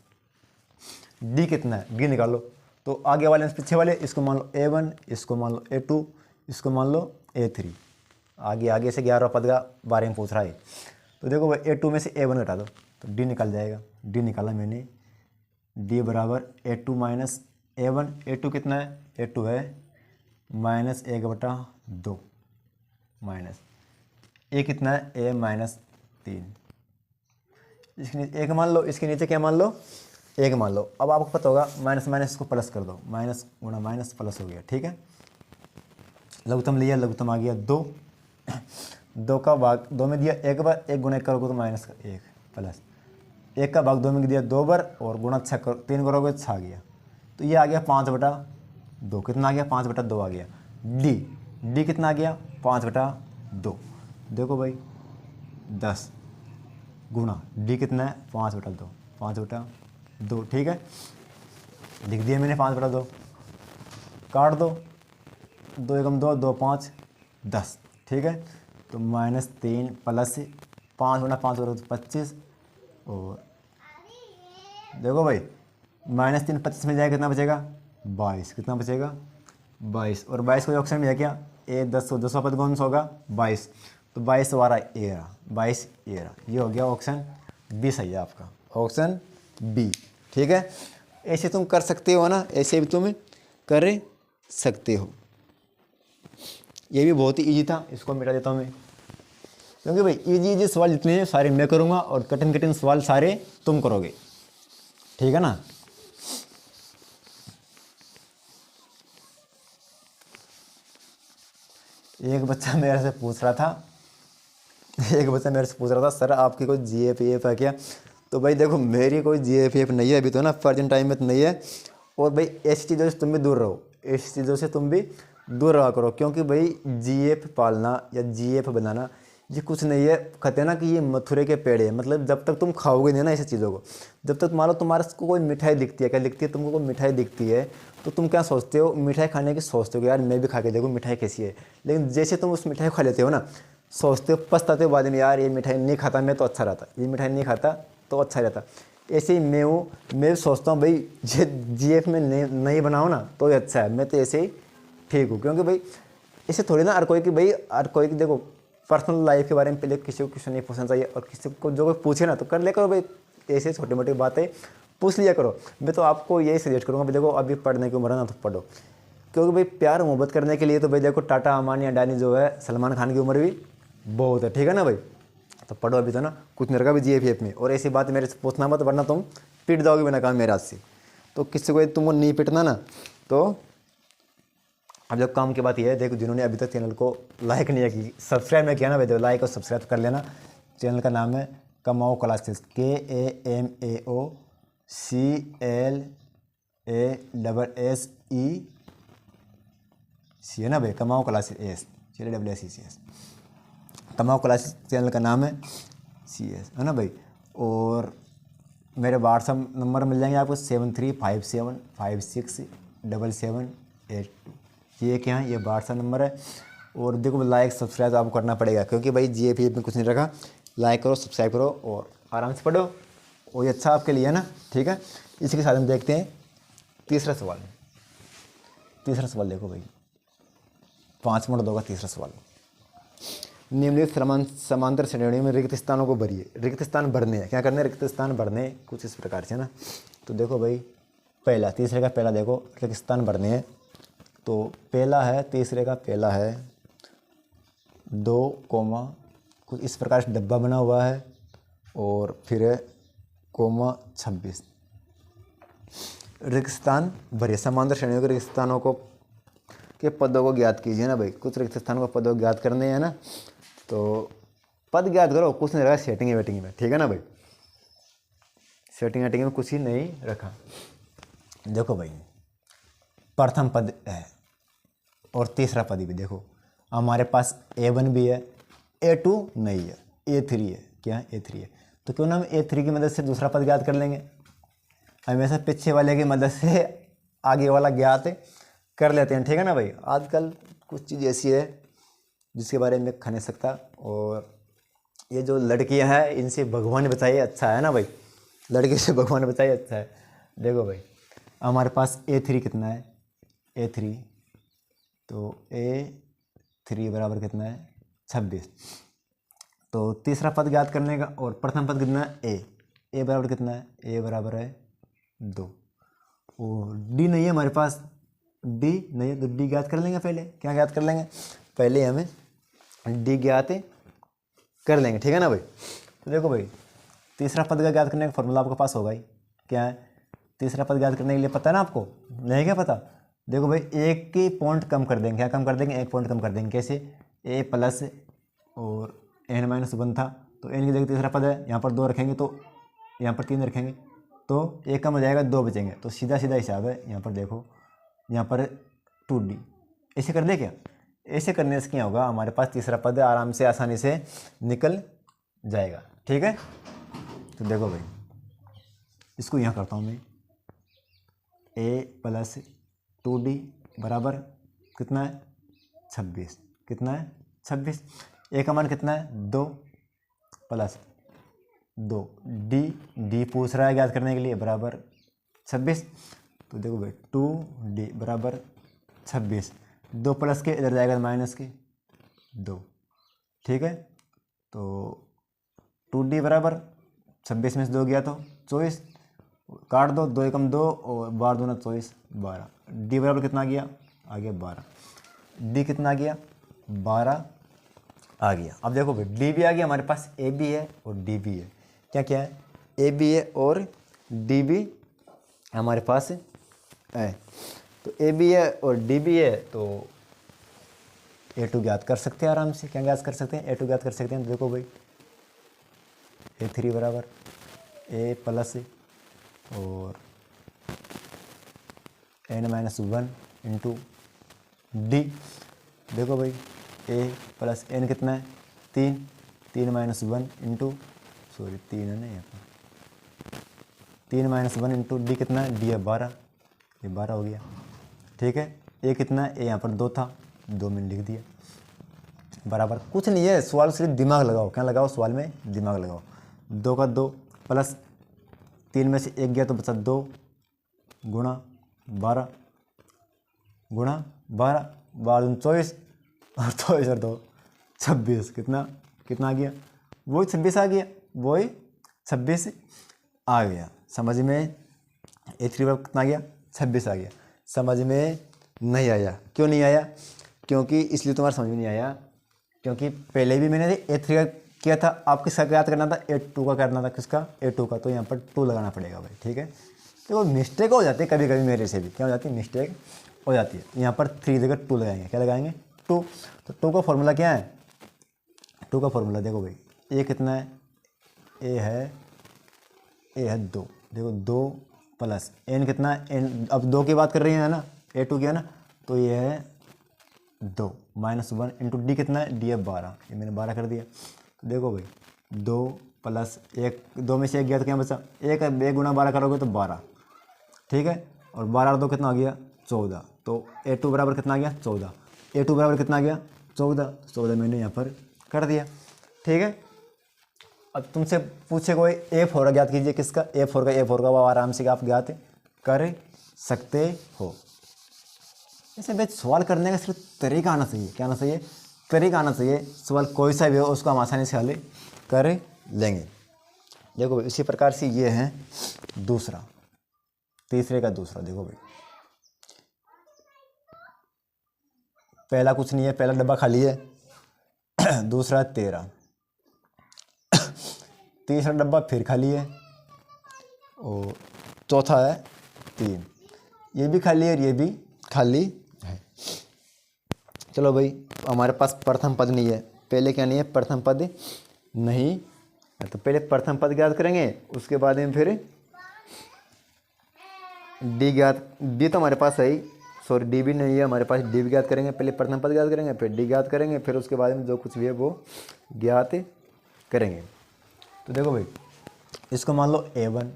डी कितना है, डी निकालो। तो आगे वाले पीछे वाले, इसको मान लो A1, इसको मान लो A2, इसको मान लो A3, आगे से 11वां पद का बारे में पूछ रहा है। तो देखो भाई A2 में से A1 घटा दो तो D निकल जाएगा, D निकाला मैंने, D बराबर A2 माइनस A1, A2 कितना है, A2 है -1/2 माइनस ए कितना है, A -3, इसके नीचे 1 मान लो, इसके नीचे क्या मान लो 1 मान लो। अब आपको पता होगा माइनस माइनस को प्लस कर दो, माइनस गुणा माइनस प्लस हो गया। ठीक है, लघुत्तम लिया, लघुत्तम आ गया 2, 2 का भाग 2 में दिया 1 बार, 1 गुणा 1 करोगे तो -1 प्लस 1 का भाग 2 में दिया 2 बार, और गुणा 3 करोगे 6 आ गया। तो ये आ गया 5/2, कितना आ गया 5/2 आ गया। डी कितना आ गया 5/2। देखो भाई 10 गुणा डी कितना है 5/2। ठीक है, लिख दिया मैंने 5/2, काट दो, 2 एकम 2, 2 5 10। ठीक है, तो -3 प्लस 5 गुणा 5 करो तो 25, और देखो भाई -3 25 में जाएगा कितना बचेगा 22, कितना बचेगा 22, और 22 को ऑप्शन में है क्या ए 10, 10वां पद कौन सा होगा 22, तो 22 वाला ए रहा, 22 ए रहा, ये हो गया ऑप्शन बी सही है आपका, ऑप्शन बी। ठीक है, ऐसे तुम कर सकते हो ना, ऐसे भी तुम कर सकते हो। ये भी बहुत ही ईजी था, इसको मिटा देता हूँ मैं, क्योंकि भाई इजी सवाल जितने हैं सारे मैं करूँगा, और कठिन सवाल सारे तुम करोगे। ठीक है ना, एक बच्चा मेरे से पूछ रहा था सर आपकी कोई GFF है क्या। तो भाई देखो मेरी कोई GFF नहीं है अभी तो ना, प्रेजेंट टाइम में तो नहीं है। और भाई ऐसी चीज़ों से तुम भी दूर रहो, ऐसी चीज़ों से तुम भी दूर रहा करो, क्योंकि भाई GF पालना या GF बनाना ये कुछ नहीं है, कहते हैं ना कि ये मथुरे के पेड़ है, मतलब जब तक तुम खाओगे नहीं ना ऐसी चीज़ों को, जब तक मान लो तुम्हारे को कोई मिठाई दिखती है, क्या दिखती है तुमको, कोई मिठाई दिखती है तो तुम क्या सोचते हो, मिठाई खाने की सोचते हो कि यार मैं भी खा के देखूँ मिठाई कैसी है। लेकिन जैसे तुम उस मिठाई को खा लेते हो ना, सोचते हो, पछताते हो बाद में, यार ये मिठाई नहीं खाता मैं तो अच्छा रहता, ये मिठाई नहीं खाता तो अच्छा रहता। ऐसे ही मैं हूँ, मैं भी सोचता हूँ भाई ये जीएफ में नहीं बनाओ ना तो ही अच्छा है, मैं तो ऐसे ही ठीक हूँ। क्योंकि भाई ऐसे थोड़ी ना हर कोई की, भाई हर कोई की देखो पर्सनल लाइफ के बारे में पहले किसी को क्वेश्चन नहीं पूछना चाहिए, और किसी को जो कोई पूछे ना तो कर ले करो भाई, ऐसे छोटी मोटी बातें पूछ लिया करो। मैं तो आपको यही सजेस्ट करूँगा भाई, देखो अभी पढ़ने की उम्र है ना तो पढ़ो, क्योंकि भाई प्यार मोहब्बत करने के लिए तो भाई देखो टाटा अम्बानी अडानी जो है, सलमान खान की उम्र भी बहुत है, ठीक है ना भाई। तो पढ़ो अभी तो ना, कुछ नहीं रखा भी जीएफएफ में, और ऐसी बात मेरे से पूछना मत वरना तुम पिट जाओगे बिना काम मेरे हाथ से। तो किसी को तुमको नहीं पिटना ना, तो अब जब काम की बात यह है, देखो जिन्होंने अभी तक चैनल को लाइक नहीं किया, सब्सक्राइब नहीं किया ना भाई, देखो लाइक और सब्सक्राइब कर लेना। चैनल का नाम है कमाओ क्लासेस, KAMAOCLASSEC है ना भाई, कमाओ क्लासेस CLASSES, कमाओ क्लासेस चैनल का नाम है, CS है ना भाई। और मेरे व्हाट्सअप नंबर मिल जाएंगे आपको 7357567782, ये क्या है, ये व्हाट्सअप नंबर है। और देखो लाइक सब्सक्राइब आपको करना पड़ेगा, क्योंकि भाई जीएफएफ में कुछ नहीं रखा, लाइक करो सब्सक्राइब करो और आराम से पढ़ो, और ये अच्छा आपके लिए है ना, ठीक है। इसी के साथ हम देखते हैं तीसरा सवाल। तीसरा सवाल देखो भाई, 5 मिनट होगा तीसरा सवाल। निम्नलिखित समांतर श्रेणियों में रिक्त स्थानों को भरिए। रिक्त स्थान भरने हैं, क्या करने हैं, रिक्त स्थान भरने कुछ इस प्रकार से ना। तो देखो भाई पहला, तीसरे का पहला देखो, रिक्त स्थान भरने हैं। तो पहला है, तीसरे का पहला है 2 कोमा, कुछ इस प्रकार से डब्बा बना हुआ है, और फिर है कोमा 26। रिक्त स्थान भरिए, समांतर श्रेणियों के रिक्त स्थानों को के पदों को ज्ञात कीजिए ना भाई। कुछ रिक्त स्थानों को पदों को ज्ञात करने हैं ना, तो पद ज्ञात करो, कुछ नहीं रखा सेटिंग वेटिंग में, ठीक है ना भाई, सेटिंग वेटिंग में कुछ ही नहीं रखा। देखो भाई प्रथम पद है और तीसरा पद भी देखो, हमारे पास A1 भी है, A2 नहीं है, A3 है, क्या है A3 है। तो क्यों ना हम A3 की मदद से दूसरा पद ज्ञात कर लेंगे, हमेशा पीछे वाले की मदद से आगे वाला ज्ञात कर लेते हैं, ठीक है ना भाई। आजकल कुछ चीज़ ऐसी है जिसके बारे में खा नहीं सकता, और ये जो लड़कियां हैं इनसे भगवान बचाइए, अच्छा है ना भाई, लड़के से भगवान बचाइए, अच्छा है। देखो भाई हमारे पास A3 कितना है, A3, तो A3 बराबर कितना है 26। तो तीसरा पद ज्ञात करने का, और प्रथम पद कितना है A बराबर कितना है, A बराबर है 2, और D नहीं है हमारे पास, D नहीं है तो D ज्ञात कर लेंगे। पहले क्या ज्ञात कर लेंगे, पहले हमें D ज्ञात कर लेंगे, ठीक है ना भाई। तो देखो भाई तीसरा पद का ज्ञात करने का फॉर्मूला आपके पास होगा ही, क्या है, तीसरा पद ज्ञात करने के लिए पता है ना आपको, नहीं क्या पता। देखो भाई एक की पॉइंट कम कर देंगे, क्या कम कर देंगे, एक पॉइंट कम कर देंगे, कैसे, A प्लस और n-1 था, तो n की जगह तीसरा पद है, यहाँ पर 2 रखेंगे तो यहाँ पर 3 रखेंगे, तो एक कम हो जाएगा, 2 बचेंगे, तो सीधा सीधा हिसाब है। यहाँ पर देखो, यहाँ पर 2D, ऐसे कर दे क्या, ऐसे करने से क्या होगा, हमारे पास तीसरा पद आराम से आसानी से निकल जाएगा, ठीक है। तो देखो भाई इसको यहाँ करता हूँ मैं, A प्लस 2D बराबर कितना है 26, कितना है 26, A का मान कितना है 2 प्लस 2, D पूछ रहा है ज्ञात करने के लिए, बराबर 26। तो देखो भाई 2D बराबर 26, 2 प्लस के इधर जाएगा माइनस के 2, ठीक है। तो 2D बराबर 26 में से 2 गया तो 24, काट दो, 2 एकम 2 और 12 दूना 24, 12। D बराबर कितना गया, आ गया 12, D कितना आ गया 12 आ गया। अब देखो भाई D भी आ गया, हमारे पास A भी है और D भी है, क्या क्या है, A भी है और D भी हमारे पास है। तो A भी है और D भी है, तो A2 ज्ञात कर सकते हैं आराम से, क्या ज्ञात कर सकते हैं, A2 ज्ञात कर सकते हैं। तो देखो भाई A3 बराबर A प्लस और n-1 इंटू D। देखो भाई A प्लस n कितना है 3, 3 माइनस 1 इंटू, सॉरी 3 है ना यहाँ पर, 3 माइनस 1 इंटू डी कितना है, डी है 12, ये 12 हो गया। ठीक है, ए कितना है, ए यहाँ पर 2 था, 2 मैंने लिख दिया, बराबर। कुछ नहीं है, सवाल सिर्फ दिमाग लगाओ, क्या लगाओ, सवाल में दिमाग लगाओ। 2 का 2 प्लस 3 में से 1 गया तो बचा 2 गुणा 12, गुणा 12, 12 24 और 24 और 2 26, कितना कितना आ गया, वही 26 आ गया, वही 26 आ गया। समझ में A3 बराबर कितना आ गया, 26 आ गया। समझ में नहीं आया, क्यों नहीं आया, क्योंकि इसलिए तुम्हारा समझ में नहीं आया क्योंकि पहले भी मैंने A3 का किया था, आप किसका याद करना था, A2 का करना था, किसका, A2 का, तो यहाँ पर 2 लगाना पड़ेगा भाई। ठीक है, तो वो मिस्टेक हो जाती है कभी कभी, मेरे से भी क्या हो जाती है, मिस्टेक हो जाती है। यहाँ पर 3 जगह 2 लगाएंगे, क्या लगाएंगे, 2। तो 2 का फॉर्मूला क्या है, 2 का फॉर्मूला देखो भाई, ए कितना है, ए है 2, देखो 2 प्लस एन कितना है, एन अब 2 की बात कर रही है ना, A2 की है ना, तो ये है 2 माइनस 1 इंटू डी कितना है, डी है 12, ये मैंने 12 कर दिया। तो देखो भाई 2 प्लस 1, 2 में से 1 गया तो क्या बचा, 1 गुणा 12 करोगे तो 12, ठीक है, और 12 और 2 कितना आ गया, 14, तो A2 बराबर कितना आ गया, 14, A2 बराबर कितना आ गया, 14 मैंने यहाँ पर कर दिया। ठीक है, अब तुमसे पूछे कोई A4 ज्ञात कीजिए, किसका, A4 का वो आराम से आप ज्ञात कर सकते हो। ऐसे भाई सवाल करने का सिर्फ तरीका आना चाहिए, क्या आना चाहिए, तरीका आना चाहिए। सवाल कोई सा भी हो उसको हम आसानी से हल कर लेंगे। देखो इसी प्रकार से ये है दूसरा, तीसरे का दूसरा। देखो भाई पहला कुछ नहीं है, पहला डब्बा खाली है, दूसरा 13, तीसरा डब्बा फिर खाली है, और चौथा है 3, ये भी खाली है और ये भी खाली है। चलो भाई, हमारे पास प्रथम पद नहीं है, पहले क्या नहीं है, प्रथम पद नहीं है, तो पहले प्रथम पद ज्ञात करेंगे, उसके बाद में फिर डी ज्ञात, डी तो हमारे पास है ही, सॉरी डी भी नहीं है हमारे पास, डी भी ज्ञात करेंगे, पहले प्रथम पद ज्ञात करेंगे, फिर डी ज्ञात करेंगे, फिर उसके बाद में जो कुछ भी है वो ज्ञात करेंगे। तो देखो भाई, इसको मान लो A1,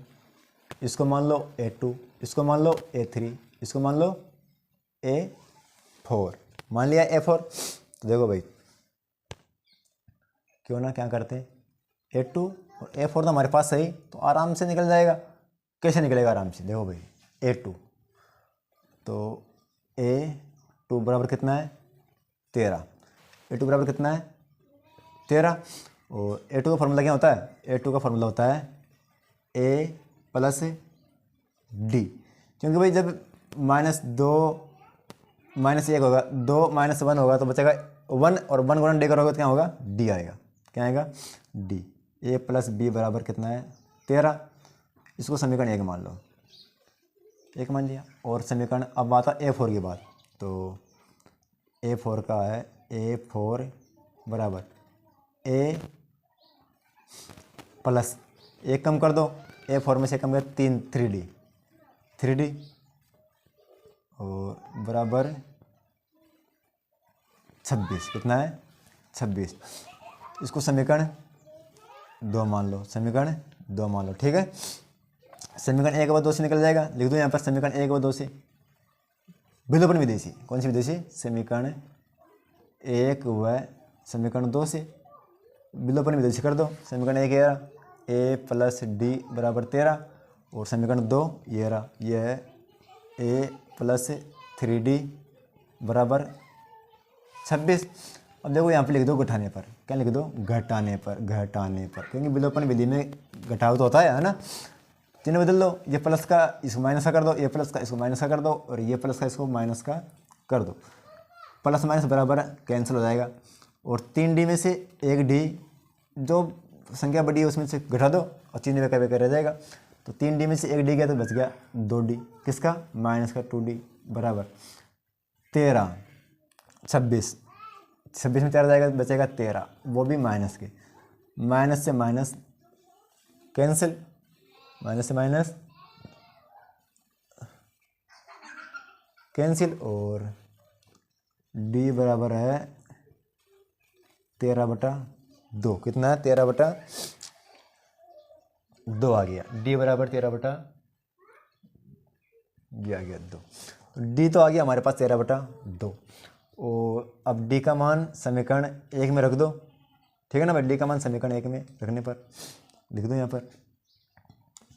इसको मान लो A2, इसको मान लो A3, इसको मान लो A4, मान लिया A4। तो देखो भाई क्यों ना क्या करते हैं, A2 और A4 तो हमारे पास सही, तो आराम से निकल जाएगा। कैसे निकलेगा आराम से, देखो भाई A2, तो A2 बराबर कितना है, 13, A2 बराबर कितना है, 13, और A2 का फॉर्मूला क्या होता है, A2 का फॉर्मूला होता है A प्लस डी, क्योंकि भाई जब -1 होगा, 2 माइनस 1 होगा तो बचेगा 1, और 1 गुणा डी करोगे तो क्या होगा, डी आएगा, क्या आएगा, डी। A प्लस बी बराबर कितना है, 13, इसको समीकरण 1 मान लो, 1 मान लिया। और समीकरण अब आता A4 की बात, तो A4 का है, A4 बराबर A प्लस 1 कम कर दो, A4 में से कम कर 3D और बराबर 26, कितना है, 26, इसको समीकरण 2 मान लो, समीकरण 2 मान लो। ठीक है, समीकरण 1 व 2 से निकल जाएगा, लिख दो यहाँ पर समीकरण 1 व 2 से, विलोपन विदेशी, कौन सी विदेशी, समीकरण 1 व समीकरण 2 से विलोपन विदेशी कर दो। समीकरण 1 ये रहा, A प्लस डी बराबर 13, और समीकरण 2 ये रहा, ये है A प्लस 3D बराबर 26। अब देखो यहाँ पे लिख दो घटाने पर, क्या लिख दो, घटाने पर, क्योंकि विलोपन विधि में घटाव तो होता है ना। चिन्ह बदल दो, ये प्लस का इसको माइनस का कर दो, ये प्लस का इसको माइनस का कर दो, और ये प्लस का इसको माइनस का कर दो, प्लस माइनस बराबर कैंसिल हो जाएगा। और 3D में से 1D, जो संख्या बड़ी है उसमें से घटा दो, और चिन्ह बेकार बेकार रह जाएगा। तो 3D में से 1D गया तो बच गया 2D, किसका, माइनस का 2D बराबर 13, 26 में 13 जाएगा, बचेगा 13, वो भी माइनस के, माइनस से माइनस कैंसिल, माइनस से माइनस कैंसिल, और D बराबर है 13/26, 2 कितना है 13/2 आ गया। डी बराबर 13/, ये आ गया 2। डी तो आ गया हमारे पास 13/2। और अब डी का मान समीकरण 1 में रख दो, ठीक है ना भाई। डी का मान समीकरण 1 में रखने पर लिख दो,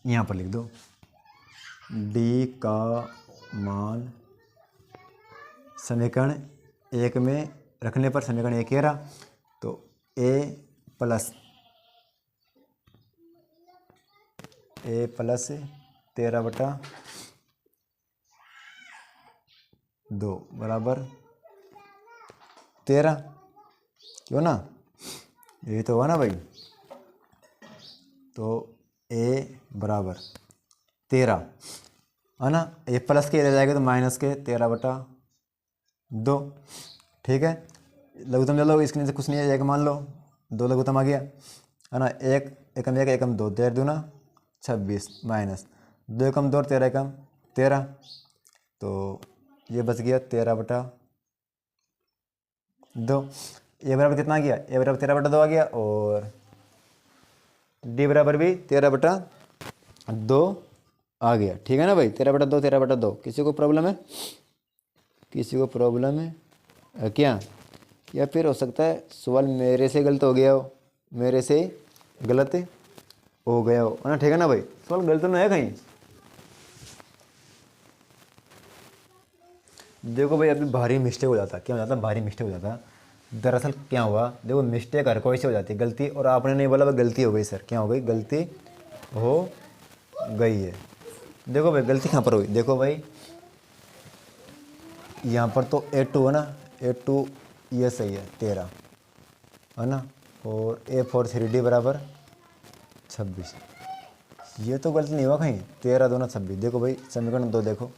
यहाँ पर लिख दो डी का मान समीकरण 1 में रखने पर समीकरण 1 रहा, तो a प्लस 13/2 बराबर 13, क्यों ना, यही तो हुआ ना भाई। तो a बराबर 13 है ना, ये प्लस के रह जाएगा तो माइनस के 13/2, ठीक है। लघुत्तम ले लो, इसके नीचे कुछ नहीं है, एक मान लो, 2 लघुत्तम आ गया है ना। एक एकम 1 एकम 2, 13 दूना 26 माइनस 2 एकम 2 13 एकम 13, तो ये बच गया 13/2। ए बराबर कितना आ गया, ए बराबर 13/2 आ गया, और डी बराबर भी 13/2 आ गया, ठीक है ना भाई। 13/2 13/2। किसी को प्रॉब्लम है, किसी को प्रॉब्लम है क्या, या फिर हो सकता है सवाल मेरे से गलत हो गया हो, मेरे से गलत हो गया हो ना, ठीक है ना भाई। सवाल गलत तो नहीं है कहीं। देखो भाई अभी भारी मिस्टेक हो जाता, क्या हो जाता, भारी मिस्टेक हो जाता। दरअसल क्या हुआ, देखो मिस्टेक हर कोई से हो जाती है, गलती, और आपने नहीं बोला भाई गलती हो गई सर, क्या हो गई, गलती हो गई है। देखो भाई गलती कहाँ पर हुई, देखो भाई यहाँ पर तो A2 है ना, A2 ये सही है 13 है ना, और A4 3D बराबर 26, ये तो गलती नहीं हुआ कहीं। 13 2 26। देखो भाई समीकरण 2 देखो,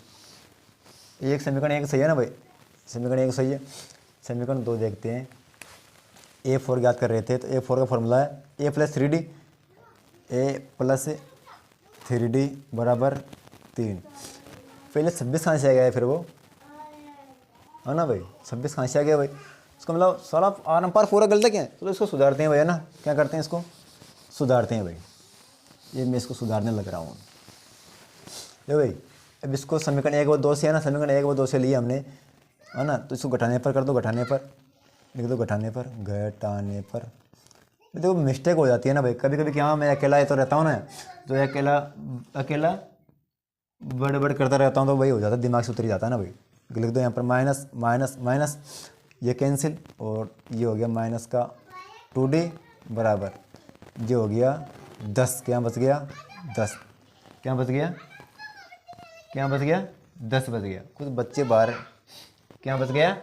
एक समीकरण 1 सही है ना भाई, समीकरण 1 सही है। समीकरण 2 देखते हैं, A4 ज्ञात कर रहे थे, तो A4 का फॉर्मूला है A plus 3D, A plus 3D बराबर 3। पहले 26 कहाँ से आ गया है फिर वो, है ना भाई, 26 कहाँ से आ गया भाई, इसका मतलब सारा आर पार पूरा गलत है क्या है। चलो इसको सुधारते हैं भाई, है ना, क्या करते हैं इसको सुधारते हैं भाई। ये मैं इसको सुधारने लग रहा हूँ। देखो भाई अब इसको समीकरण 1 व 2 से है ना, समीकरण 1 व 2 से लिए हमने, है ना, तो इसको घटाने पर कर दो, घटाने पर लिख दो, घटाने पर देखो मिस्टेक हो जाती है ना भाई कभी कभी। क्या मैं अकेला ये तो रहता हूँ ना, तो अकेला बड़ करता रहता हूँ, तो वही हो जाता है, दिमाग से उतर जाता है ना भाई। लिख दो यहाँ पर माइनस माइनस माइनस, ये कैंसिल, और ये हो गया माइनस का 2D बराबर, ये हो गया 10, क्या बच गया 10, क्या बच गया 10 बच गया। कुछ बच्चे बाहर, क्या बच गया।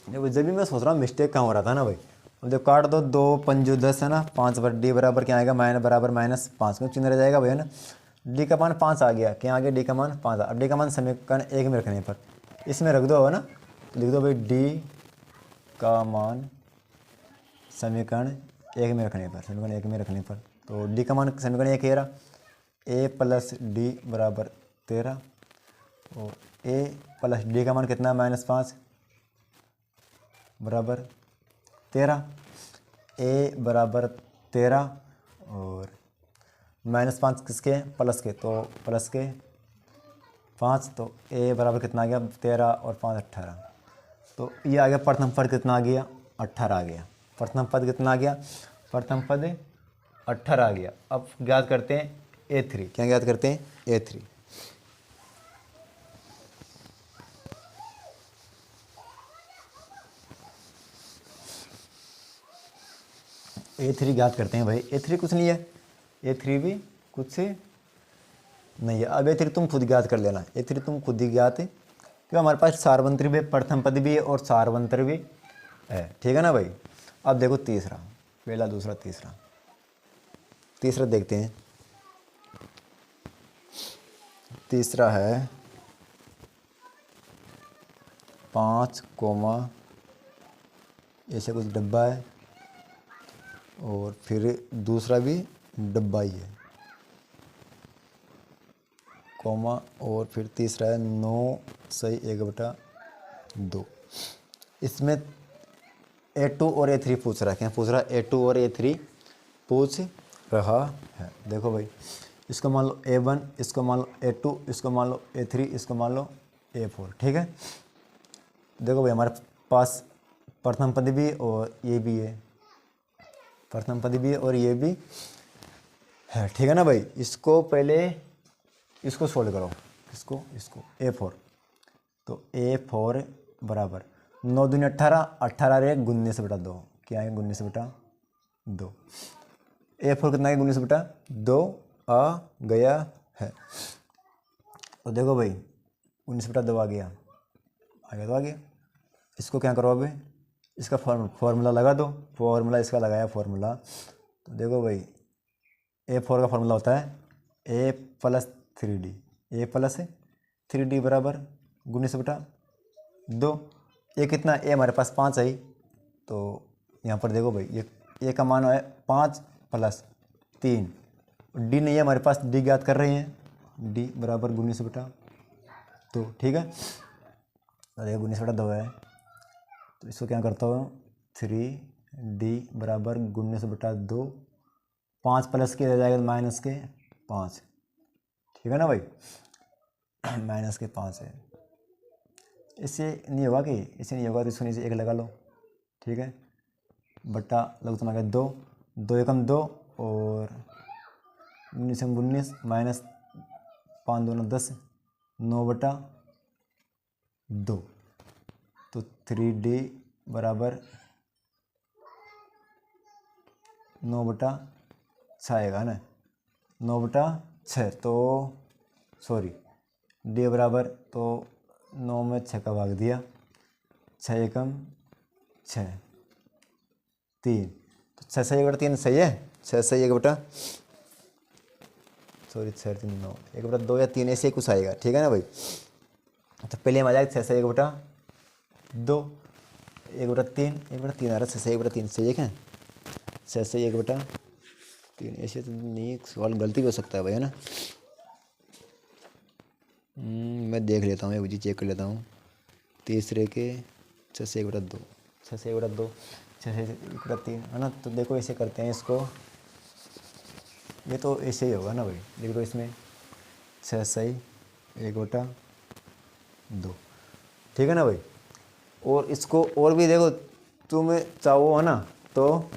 देखो जब भी मैं सोच रहा हूँ मिस्टेक कहाँ हो रहा था ना भाई, अब जब काट दो 2 पंजू 10 है ना, 5/D बराबर क्या आएगा, माइनस बराबर -5, क्यों चिन्ह रह जाएगा भैया ना। डी का मान 5 आ गया, क्या आ गया, डी का मान 5। अब डी का मान समीकरण 1 में रखने पर इसमें रख दो, है ना, तो लिख दो भाई डी का मान समीकरण 1 में रखने पर, समीकरण 1 में रखने पर, तो डी का मान समीकरण 1 है रहा, A प्लस डी बराबर 13, और A प्लस डी का मान कितना, -5 बराबर 13, A बराबर 13, और -5 किसके, प्लस के, तो प्लस के 5, तो A बराबर कितना आ गया 13 और 5 18, तो ये आ गया प्रथम पद कितना आ गया 18 आ गया। प्रथम पद कितना आ गया, प्रथम पद 18 आ गया। अब ज्ञात करते हैं A3, क्या ज्ञात करते हैं A3। A3 ज्ञात करते हैं भाई। A3 कुछ नहीं है, A3 भी कुछ नहीं है। अब A3 तुम खुद ज्ञात कर लेना, A3 तुम खुद ही ज्ञात है, क्योंकि हमारे पास सारवंत्र भी है, प्रथम पद भी है और सारवंत्र भी है, ठीक है ना भाई। अब देखो तीसरा, पहला दूसरा तीसरा, तीसरा देखते हैं। तीसरा है 5, ऐसे कुछ डब्बा है, और फिर दूसरा भी डब्बा ही है, कॉमा, और फिर तीसरा है 9 सही 1/2। इसमें A2 और A3 पूछ रहा है। क्या पूछ रहा है? A2 और A3 पूछ रहा है। देखो भाई, इसको मान लो A1, इसको मान लो A2, इसको मान लो A3, इसको मान लो A4। ठीक है। देखो भाई, हमारे पास प्रथम पद भी और ये भी है, प्रथम पद भी है और ये भी है। ठीक है ना भाई। इसको पहले इसको सोल्व करो, इसको A4। तो A4 बराबर 9 दूनी 18, 18 रे 19/2। क्या है? 19/2। A4 कितना है? 19/2 आ गया है। तो देखो भाई, 19/2 आ गया, तो आ गया। इसको क्या करो अब? इसका फॉर्मूला लगा दो। फॉर्मूला इसका लगाया फॉर्मूला। तो देखो भाई, A4 का फॉर्मूला होता है A + 3D। A + 3D बराबर 19/2। ये कितना? A हमारे पास 5 है, तो यहाँ पर देखो भाई, ये A का मान है 5 + 3। D नहीं है हमारे पास, D ज्ञात कर रहे हैं। D बराबर 19/2। ठीक है। तो देखो 19/2 है, तो इसको क्या करता हूँ? 3D बराबर 19/2। 5 प्लस के रह जाएगा माइनस के 5। ठीक है ना भाई। माइनस के 5 है। इससे नहीं होगा कि इससे नहीं होगा, तो इसको नीचे 1 लगा लो। ठीक है। बट्टा लघुत्तम आ गया 2, 2 एकम 2 और 19 19 माइनस 5 दूना 10, 9/2। तो 3D बराबर 9/6 आएगा ना, 9/6। तो सॉरी, D बराबर, तो 9 में 6 का भाग दिया, 6 एकम 6, 3। तो 6 से 1/3 सही है। 6 से 1 सॉरी 6 3 9, 1/2 या 3 ऐसे ही कुछ आएगा। ठीक है ना भाई। तो पहले हम आ जाएगा 6 से 1/2, 1/3, 1/3 आ रहा है। 6 से 1/3 सही है। 6 से 1/3 ऐसे तो नहीं, सवाल गलती भी हो सकता है भाई, है ना। मैं देख लेता हूँ, एक चीज़ चेक कर लेता हूँ। तीसरे के 6 से 1/2, 6 से 1/2, 6 से 1/3 है ना। तो देखो ऐसे करते हैं इसको, ये तो ऐसे ही होगा ना भाई। देखो इसमें 6 से 1/2। ठीक है ना भाई। और इसको और भी देखो, तुम चाहो है ना, तो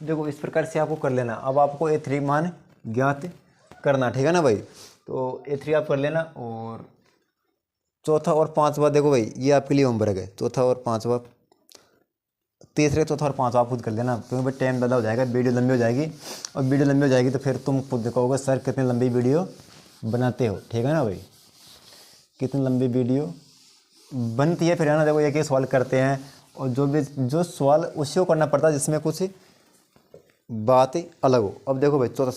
देखो इस प्रकार से आपको कर लेना। अब आपको A3 मान ज्ञात करना। ठीक है ना भाई। तो A3 आप कर लेना। और चौथा और पांचवा देखो भाई, ये आपके लिए होमवर्क है। चौथा और पांचवा, तीसरे, चौथा और पांचवा आप खुद कर लेना, क्योंकि भाई टाइम ज़्यादा हो जाएगा, वीडियो लंबी हो जाएगी। और वीडियो लंबी हो जाएगी तो फिर तुम खुद देखोगे सर कितनी लंबी वीडियो बनाते हो। ठीक है ना भाई, कितनी लंबी वीडियो बनती है। फिर है ना, देखो एक ही सवाल करते हैं, और जो सवाल उसी को करना पड़ता है जिसमें कुछ बात ही अलग हो। अब देखो भाई, चौथा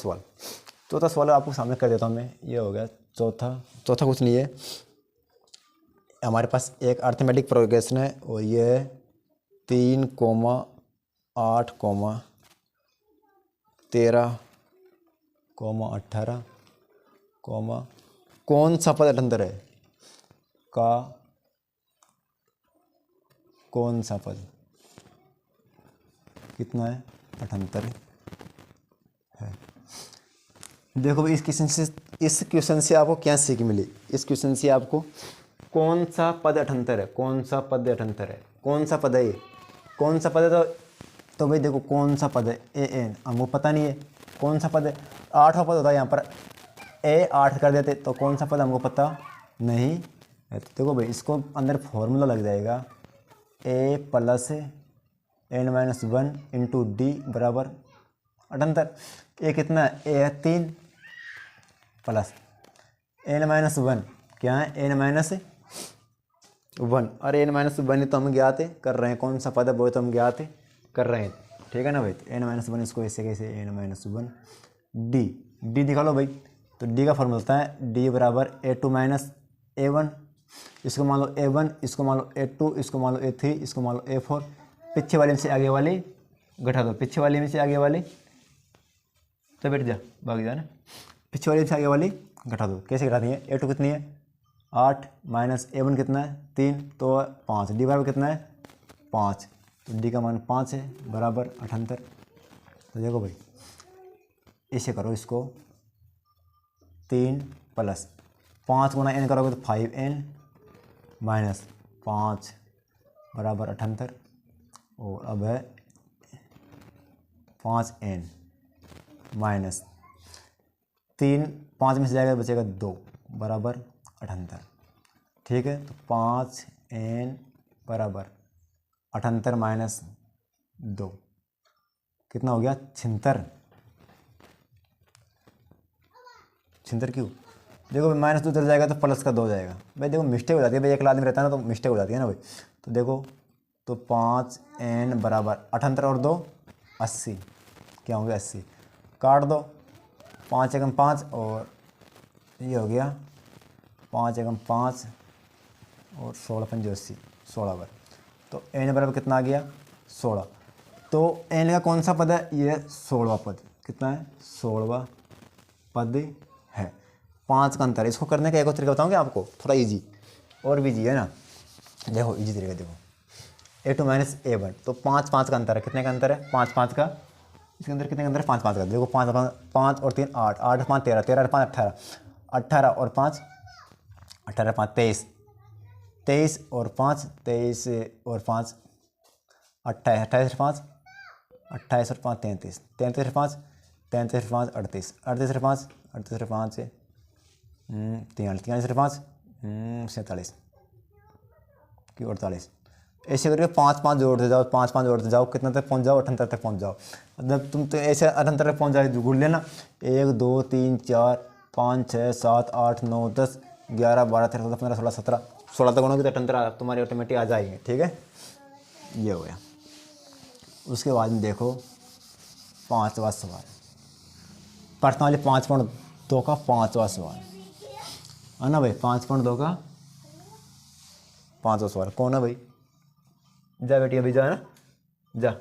सवाल आपको सामने कर देता हूँ मैं। ये हो गया चौथा कुछ नहीं है, हमारे पास एक अर्थमेटिक प्रोग्रेशन है, और ये है 3,8, 13, 18, कौन सा पद अठंतर है का कौन सा पद कितना है? 78 है। देखो भाई, इस क्वेश्चन से आपको क्या सीख मिली? इस क्वेश्चन से आपको कौन सा पद 78 है, कौन सा पद 78 है, कौन सा पद है ये, कौन सा पद है? तो भाई देखो कौन सा पद है, AN हमको पता नहीं है कौन सा पद है। 8वां पद होता है, यहाँ पर A8 कर देते, तो कौन सा पद हमको पता नहीं है। तो देखो भाई, इसको अंदर फॉर्मूला लग जाएगा A + n-1 इंटू D बराबर 78। A कितना है? A है 3 प्लस n-1 क्या है? n-1। अरे n-1 तो हम ज्ञात कर रहे हैं, कौन सा पद है वो तो हम ज्ञात कर रहे हैं। ठीक है ना भाई। तो n-1 इसको ऐसे कैसे, n-1 D दिखा लो भाई। तो D का फॉर्मूला होता है D बराबर A2 - A1। इसको मान लो A1, इसको मान लो A2, इसको मान लो A3, इसको मान लो A4। पीछे वाले में से आगे वाली घटा दो, पीछे वाले में से आगे वाली, तो बैठ जा, भाग जा ना। पीछे वाले में से आगे वाली घटा दो। कैसे घटाती है? A2 कितनी है? 8 माइनस A1 कितना है? 3, तो 5। D बराबर कितना है? 5, तो डी का मान 5 है बराबर 78। तो देखो भाई इसे करो, इसको 3 प्लस 5 गुना n करोगे तो 5n माइनस 5 बराबर 78, और अब है 5n माइनस 3, 5 में से जाएगा बचेगा 2 बराबर 78। ठीक है, तो 5n बराबर 78 माइनस 2 कितना हो गया 76। 76 क्यों? देखो भाई माइनस 2 उधर जाएगा तो प्लस का 2 हो जाएगा। भाई देखो मिस्टेक हो जाती है भाई, एक आदमी रहता है ना तो मिस्टेक हो जाती है ना भाई। तो देखो तो 5n बराबर 78 और 2 80, क्या हो गया 80, काट दो 5 एकम 5 और ये हो गया 5 एकम 5 और 16 पंजे 80, 16 बार। तो n बराबर कितना आ गया 16। तो n का कौन सा पद है? ये 16वां पद। कितना है? 16वां पद है। 5 का अंतर है। इसको करने का एक और तरीका बताऊँगी आपको, थोड़ा इजी और भी इजी है ना। देखो इजी तरीका देखो, a2 माइनस a1, तो 5 5 का अंतर है। कितने का अंतर है? 5 5 का। इसके अंदर कितने का अंतर है? 5 5 का। देखो 5 और 3 8, 8 5 13, 13 और 5 18, 18 और 5 18 5 23, 23 और 5 23 और 5 28, 28 और 5 28 और 5 33, 33 और 5 33 और 5 38, 38 और 5 38 और 5 43, 43 और 5 47 की 48। ऐसे करके 5 5 जोड़ते जाओ, 5 5 जोड़ते जाओ, कितना तक पहुंच जाओ? 78 तक पहुंच जाओ। मतलब तुम तो ऐसे 78 तक पहुंच जाए, गुण लेना 1 2 3 4 5 6 7 8 9 10 11 12 13 14 15 16 17, 16 तक गुणोगे तो 78 तुम्हारे ऑटोमेटिक आ जाएंगे। ठीक है, ये हो गया। उसके बाद में देखो 5वां सवाल, प्रश्न वाले 5.2 का 5वां सवाल है ना भाई। 5.2 का 5वां सवाल कौन है भाई? जा बेटी अभी जा ना, जा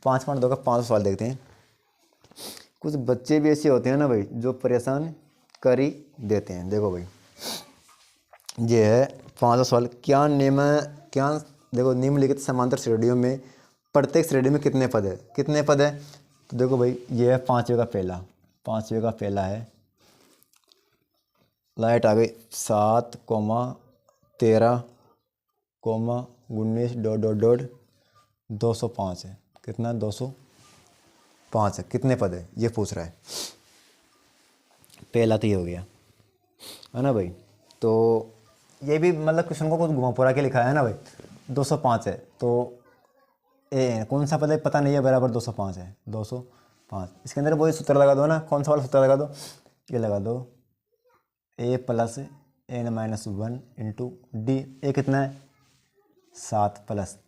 5.2 का 5वां सवाल देखते हैं। कुछ बच्चे भी ऐसे होते हैं ना भाई जो परेशान कर ही देते हैं। देखो भाई ये है 5वां सवाल। क्या नियम है? क्या देखो निम्नलिखित समांतर श्रेणियों में प्रत्येक श्रेणी में कितने पद है? कितने पद है? तो देखो भाई ये है 5वें का पहला, 5वें का पहला है, लाइट आ गई 7 13 19 डॉट डॉट डॉट 205 है। कितना? 205 है। कितने पद है ये पूछ रहा है। पहला तो ये हो गया है ना भाई। तो ये भी मतलब क्वेश्चन को कुछ घुमा पुरा के लिखा है ना भाई। 205 है तो ए कौन सा पद है पता नहीं है, बराबर 205 है। 205 इसके अंदर वही सूत्र लगा दो ना। कौन सा वाला सूत्र लगा दो? ये लगा दो a plus n minus 1 into D. A कितना है? 7 प्लस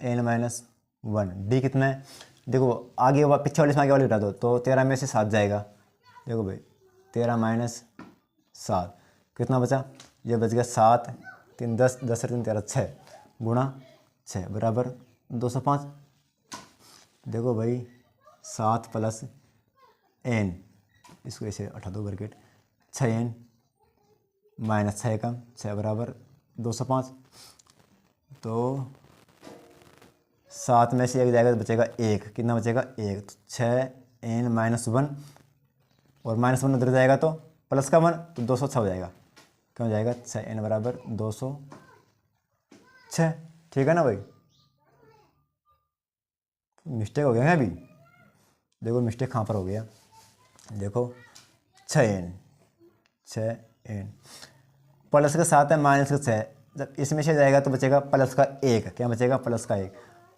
n माइनस 1, डी कितना है? देखो आगे पीछे वाले से आगे वाले हटा दो तो 13 में से 7 जाएगा। देखो भाई 13 माइनस 7 कितना बचा? ये बच गया 7 3 10 10 3 13 6 गुणा 6 बराबर 205। देखो भाई 7 प्लस n, इसको ऐसे हटा दो ब्रैकेट, 6n माइनस 6 कम 6 बराबर 205। तो 7 में से 1 जाएगा तो बचेगा 1। कितना बचेगा? 1। तो 6n माइनस 1 और माइनस 1 उधर जाएगा तो प्लस का 1 तो 206 हो जाएगा। क्या हो जाएगा? 6n बराबर 206। ठीक है ना भाई। मिस्टेक हो गया है अभी। देखो मिस्टेक कहाँ पर हो गया। देखो 6n प्लस का 7 है माइनस का 6, जब इसमें से जाएगा तो बचेगा प्लस का 1। क्या बचेगा? प्लस का 1।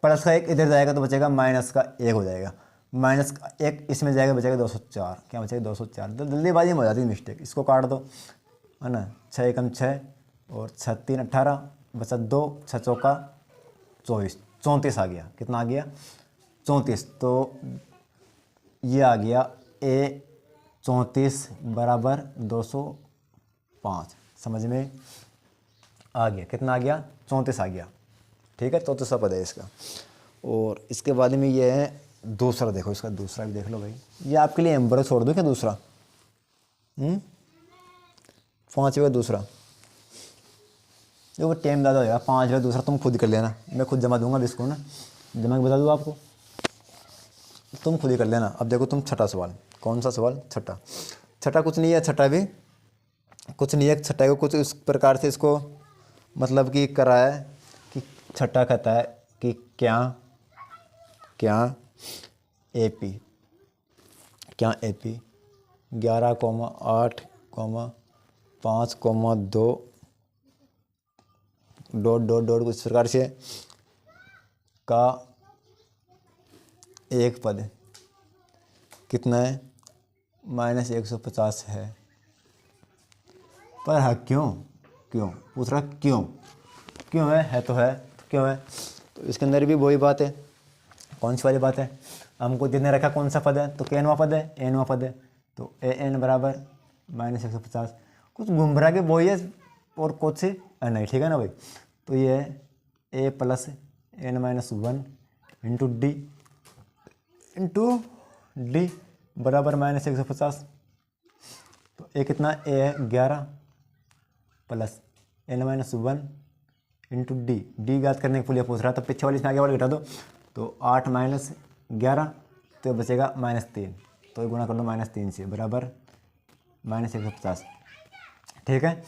प्लस का 1 इधर जाएगा तो बचेगा माइनस का 1 हो जाएगा। माइनस का 1 इसमें जाएगा बचेगा 204। क्या बचेगा? 204। तो जल्दीबाजी में हो जाती है मिस्टेक। इसको काट दो है ना। 6 एकम 6 और 6 3 18 बचा 2, 6 चौका 24, 34 आ गया। कितना आ गया? 34। तो ये आ गया a 34 बराबर 205। समझ में आ गया? कितना आ गया? 34 आ गया। ठीक है, 34 पद है इसका। और इसके बाद में ये है दूसरा। देखो इसका दूसरा भी देख लो भाई। ये आपके लिए एम्बर छोड़ दो क्या दूसरा? 5वें दूसरा देखो टाइम ज़्यादा हो जाएगा, 5 है, दूसरा तुम खुद कर लेना, मैं खुद जमा दूंगा इसको ना, जमा के बता दूँ आपको, तुम खुद ही कर लेना। अब देखो तुम छठा सवाल, कौन सा सवाल, छठा। छठा कुछ नहीं है, छठा भी कुछ नहीं है, छठा को कुछ इस प्रकार से इसको मतलब कि करा है कि छठा कहता है कि क्या क्या AP, क्या AP 11,8,5,2 डॉट डॉट डॉट कुछ प्रकार से का एक पद कितना है, -150 है। पर हाँ क्यों, क्यों पूछ रहा, क्यों क्यों है तो है, तो क्यों है, तो इसके अंदर भी वही बात है। कौन सी वाली बात है, हमको जितने रखा कौन सा पद है, तो knवा पद है, nवा पद है, तो an बराबर -150, कुछ घूम रहा के वही है और कुछ नहीं, ठीक है ना भाई। तो ये है a + n-1 इंटू डी बराबर -150। तो a कितना, a है 11 + n-1 इंटू डी ज्ञात करने के लिए पूछ रहा, तो पीछे वाली इसमें आगे वाली घटा दो, तो 8 - 11 तो बचेगा -3, तो गुणा कर दो -3 से, बराबर -150, ठीक है।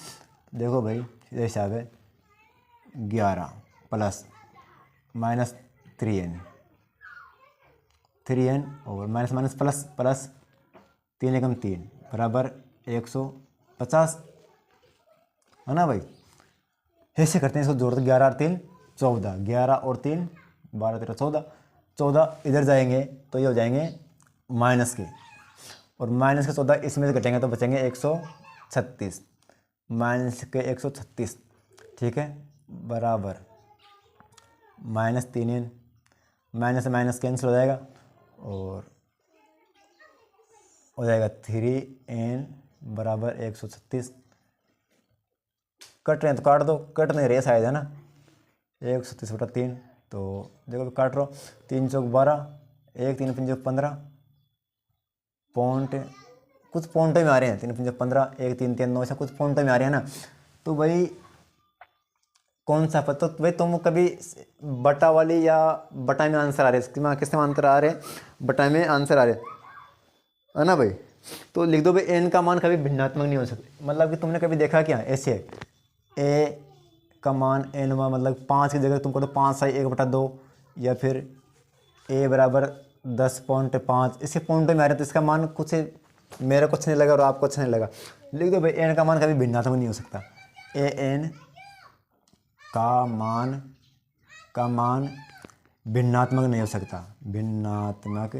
देखो भाई ये हिसाब है 11 + -3n और माइनस माइनस प्लस प्लस 3 एकम 3 बराबर 150, है ना भाई। ऐसे करते हैं, इसको जोड़ दो, 11 और 3 14, 11 और 3 12 13 14, 14 इधर जाएंगे तो ये हो जाएंगे माइनस के, और माइनस के 14 इसमें से घटेंगे तो बचेंगे 136, माइनस के 136, ठीक है, बराबर -3n, माइनस से माइनस कैंसिल हो जाएगा और हो जाएगा 3n बराबर 136। कट रहे हैं तो काट दो, कट नहीं रहे शायद, है ना, 136/3, तो देखो काट रहा हूँ, 3 चौक 12, 1 3 5 15, पॉइंट कुछ पॉइंटों में आ रहे हैं, 3 5 15, 1 3 3 9, ऐसा कुछ पॉइंटों में आ रहे हैं ना। तो भाई कौन सा पता, तो भाई तुम कभी बटा वाली या बटा में आंसर आ रहे हैं, किस में आंसर आ रहे हैं, बटा में आंसर आ रहे हैं, है ना भाई। तो लिख दो भाई एन का मान कभी भिन्नात्मक नहीं हो सकता, मतलब कि तुमने कभी देखा क्या ऐसे ए का मान एन में, मतलब 5 की जगह तुमको तो 5 सही 1/2, या फिर ए बराबर 10.5, इसके पॉइंट में आ रहे, तो इसका मान कुछ मेरा कुछ नहीं लगा और आपको अच्छा नहीं लगा। लिख दो भाई एन का मान कभी भिन्नात्मक नहीं हो सकता, ए एन का मान भिन्नात्मक नहीं हो सकता, भिन्नात्मक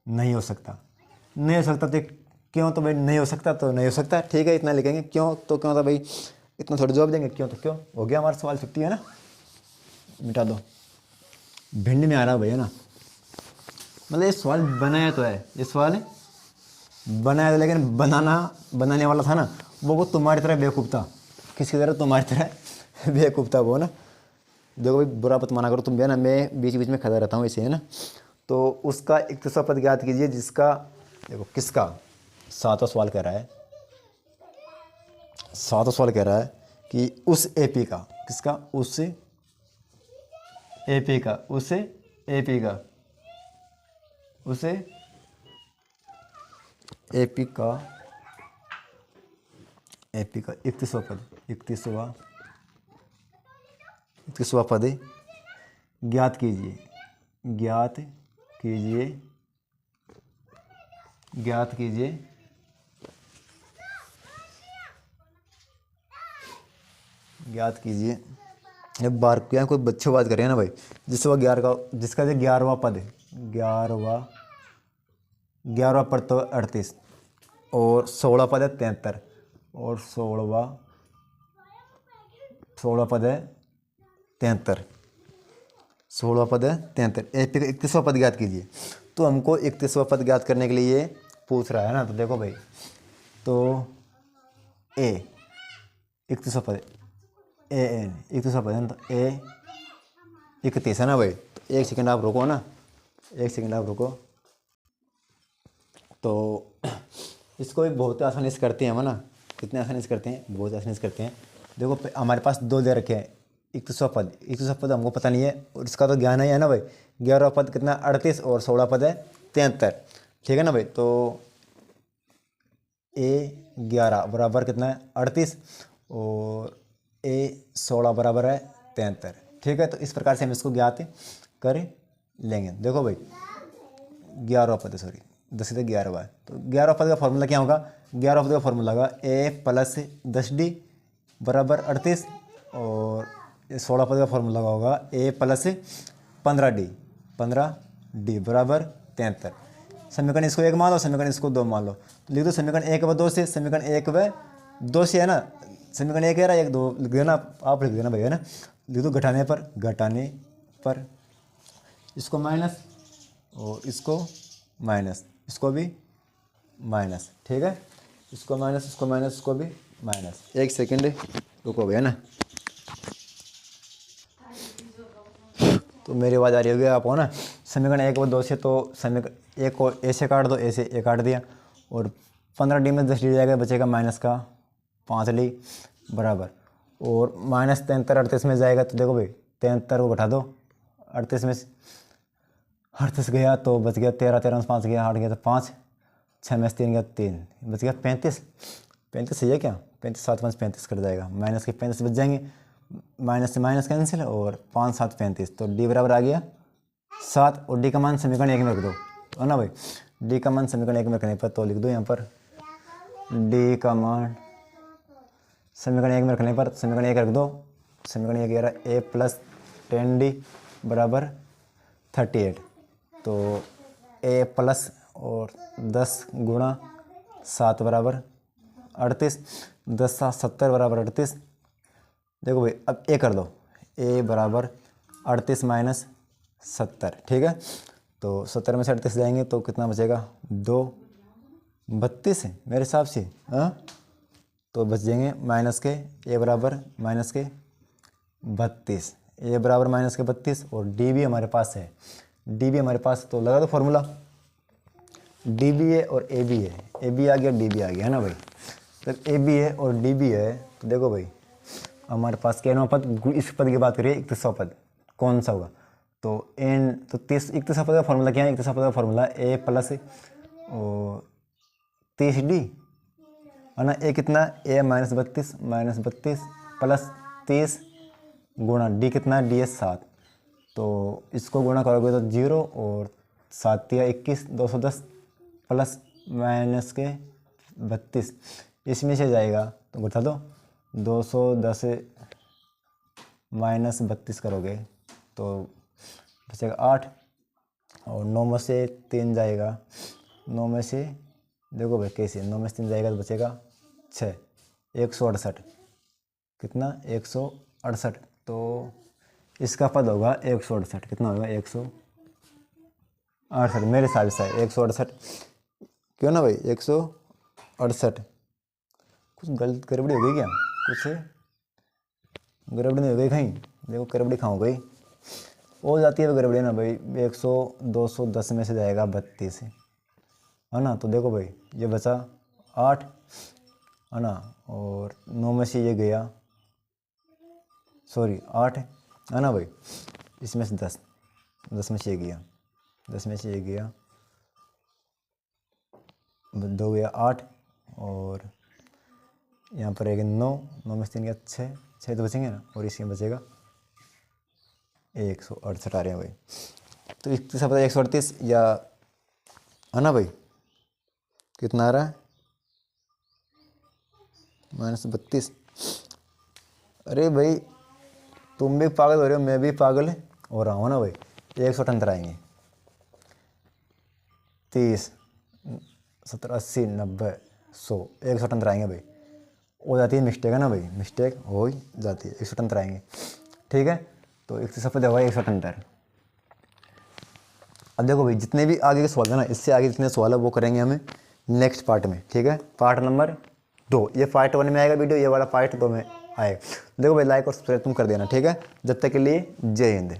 नहीं हो सकता, नहीं हो सकता, तो क्यों, तो भाई नहीं हो सकता तो नहीं हो सकता, ठीक है, इतना लिखेंगे। क्यों तो क्यों, तो भाई इतना थोड़ा जवाब देंगे, क्यों तो क्यों, हो गया हमारा सवाल, छुट्टी है ना, मिटा दो। भिंड में आ रहा भाई, है ना, मतलब ये सवाल बनाया तो है, ये सवाल बनाया था, लेकिन बनाने वाला था ना वो तुम्हारी तरह बेवकूफ़ था, किसकी तरह, तुम्हारी तरह बेवकूफ़ था वो ना। देखो भाई बुरा मत माना करो तुम भी, है ना, मैं बीच बीच में खड़ा रहता हूँ इसे, है ना। तो उसका इक्तिसा पद ज्ञात कीजिए जिसका, देखो किसका, सातवां सवाल कह रहा है, सातवां सवाल कह रहा है कि उस एपी का, किसका, उस एपी का, उस एपी का, उस एपी का, एपी का इक्तिसवां पद, इक्तिसवां पद ज्ञात कीजिए, ज्ञात कीजिए, ज्ञात कीजिए, ज्ञात कीजिए। जब बार क्या कोई बच्चे बात करें ना भाई, जिसका 11 का, जिसका 11वां पद है, 11वां पद तो 38 और 16 पद है 73 और 16वां पद है 73, 16वां पद है 73, 31वां पद ज्ञात कीजिए। तो हमको 31वां पद ज्ञात करने के लिए पूछ रहा है ना, तो देखो भाई, तो ए 31वां पद, ए एन 31वां पद है ना, तो ए 31 है ना भाई। तो एक सेकंड आप रुको ना, एक सेकंड आप रुको, तो इसको भी बहुत आसानी से करते हैं हम ना, कितने आसानी से करते हैं, बहुत आसानी से करते हैं। देखो हमारे पास दो दे रखे हैं, 3100 पद, 3100 पद हमको पता नहीं है और इसका तो ज्ञान है ना भाई। 11 पद कितना 38 और 16 पद है 73, ठीक है ना भाई। तो A11 बराबर कितना है 38 और A16 बराबर है 73, ठीक है। तो इस प्रकार से हम इसको ज्ञात कर लेंगे। देखो भाई 11 पद, सॉरी 10 से 11 है, तो 11 पद का फॉर्मूला क्या होगा, 11 पद का फॉर्मूला होगा A प्लस 10D बराबर 38 और 16 पद का फॉर्मूला होगा A प्लस 15D बराबर 73। समीकरण इसको 1 मान लो, समीकरण इसको 2 मान लो। लिख दो समीकरण 1 व 2 से, समीकरण 1 व 2 से है ना, समीकरण 1 है ना 1 2 लिख देना, आप लिख देना भाई है ना। लिख दो घटाने पर इसको माइनस और इसको माइनस, इसको भी माइनस, ठीक है। इसको माइनस, इसको माइनस, इसको भी माइनस। एक सेकेंड रुको भैया ना, तो मेरी आवाज़ आ रही होगी आपको ना। समीकरण 1 व 2 से, तो समीकरण 1 को ए से काट दो, ए से ए काट दिया और 15D में 10D जाएगा, बचेगा माइनस का 5D बराबर, और माइनस 73 38 में जाएगा, तो देखो भाई 73 को घटा दो 38 में से, 38 गया तो बच गया 13, 13 में 5 गया 8 गया तो 5, 6 में से 3 गया 3, बच गया 35। 35 सही है क्या, 35 7 5 35 कट जाएगा, माइनस के 35 बच जाएंगे, माइनस से माइनस कैंसिल और 5 7 35, तो D बराबर आ गया 7 और D का मान समीकरण 1 में रख दो, है ना भाई। D का मान समीकरण 1 में रखने पर तो लिख दो यहाँ पर D का मान समीकरण 1 में रखने पर, समीकरण 1 रख दो, समीकरण 1 कह रहा A प्लस 10D बराबर 38, तो A प्लस और 10 गुणा 7 बराबर 38, 10 7 70 बराबर 38। देखो भाई अब A कर दो, A बराबर 38 माइनस 70, ठीक है। तो 70 में से 38 जाएंगे तो कितना बचेगा 2, 32 है मेरे हिसाब से, हाँ। तो बच जाएंगे माइनस के, A बराबर माइनस के 32, A बराबर माइनस के 32 और D भी हमारे पास है, D भी हमारे पास, तो लगा दो फॉर्मूला, D भी है और A भी है, A भी आ गया D भी आ गया, है ना भाई। जब A भी है और D भी है तो देखो भाई हमारे पास क्या पद, इस पद की बात करिए 3100 पद कौन सा होगा, तो एन तो 3100 पद का फॉर्मूला क्या है, 3100 पद का फॉर्मूला A प्लस और 30D है ना। A कितना A माइनस 32 प्लस 30 गुणा D कितना D है 7, तो इसको गुणा करोगे तो 0 और 7 या 21 210 प्लस माइनस के 32, इसमें से जाएगा तो घटा दो 210 माइनस 32 करोगे तो बचेगा 8 और 9 में से 3 जाएगा, 9 में से देखो भाई कैसे 9 में से 3 जाएगा तो बचेगा 6, 168 कितना 168, तो इसका पद होगा 168, कितना होगा 168 मेरे हिसाब से 168, क्यों ना भाई 168। कुछ गलत गड़बड़ी हो गई क्या, कुछ गड़बड़ी नहीं हो गई कहीं, देखो गड़बड़ी खाऊँ गई हो जाती है गड़बड़ी ना भाई। 100 210 में से जाएगा 32 है ना, तो देखो भाई ये बचा 8 है ना, और 9 में से ये गया सॉरी 8 है ना भाई, इसमें से 10 में से ये गया, 10 में से ये गया 2 गया 8 और यहाँ पर एक 9 में से 3 गया 6 तो बचेंगे ना, और इसमें बचेगा 168 आ रहे हैं भाई। तो इससे सब 138 या है ना भाई, कितना आ रहा है -32। अरे भाई तुम भी पागल हो रहे हो, मैं भी पागल हो रहा हूँ ना भाई। 178 आएंगे 30 70 80 90 100 178 आएंगे भाई, हो जाती है मिस्टेक है ना भाई, मिस्टेक हो ही जाती है। 178 आएंगे, ठीक है। तो 31 पे होगा 178। अब देखो भाई जितने भी आगे के सवाल है ना, इससे आगे जितने सवाल है वो करेंगे हमें नेक्स्ट पार्ट में, ठीक है। पार्ट नंबर 2, ये पार्ट 1 में आएगा वीडियो, ये वाला पार्ट 2 में आएगा। देखो भाई लाइक और सब्सक्राइब तुम कर देना, ठीक है। जब तक के लिए जय हिंद।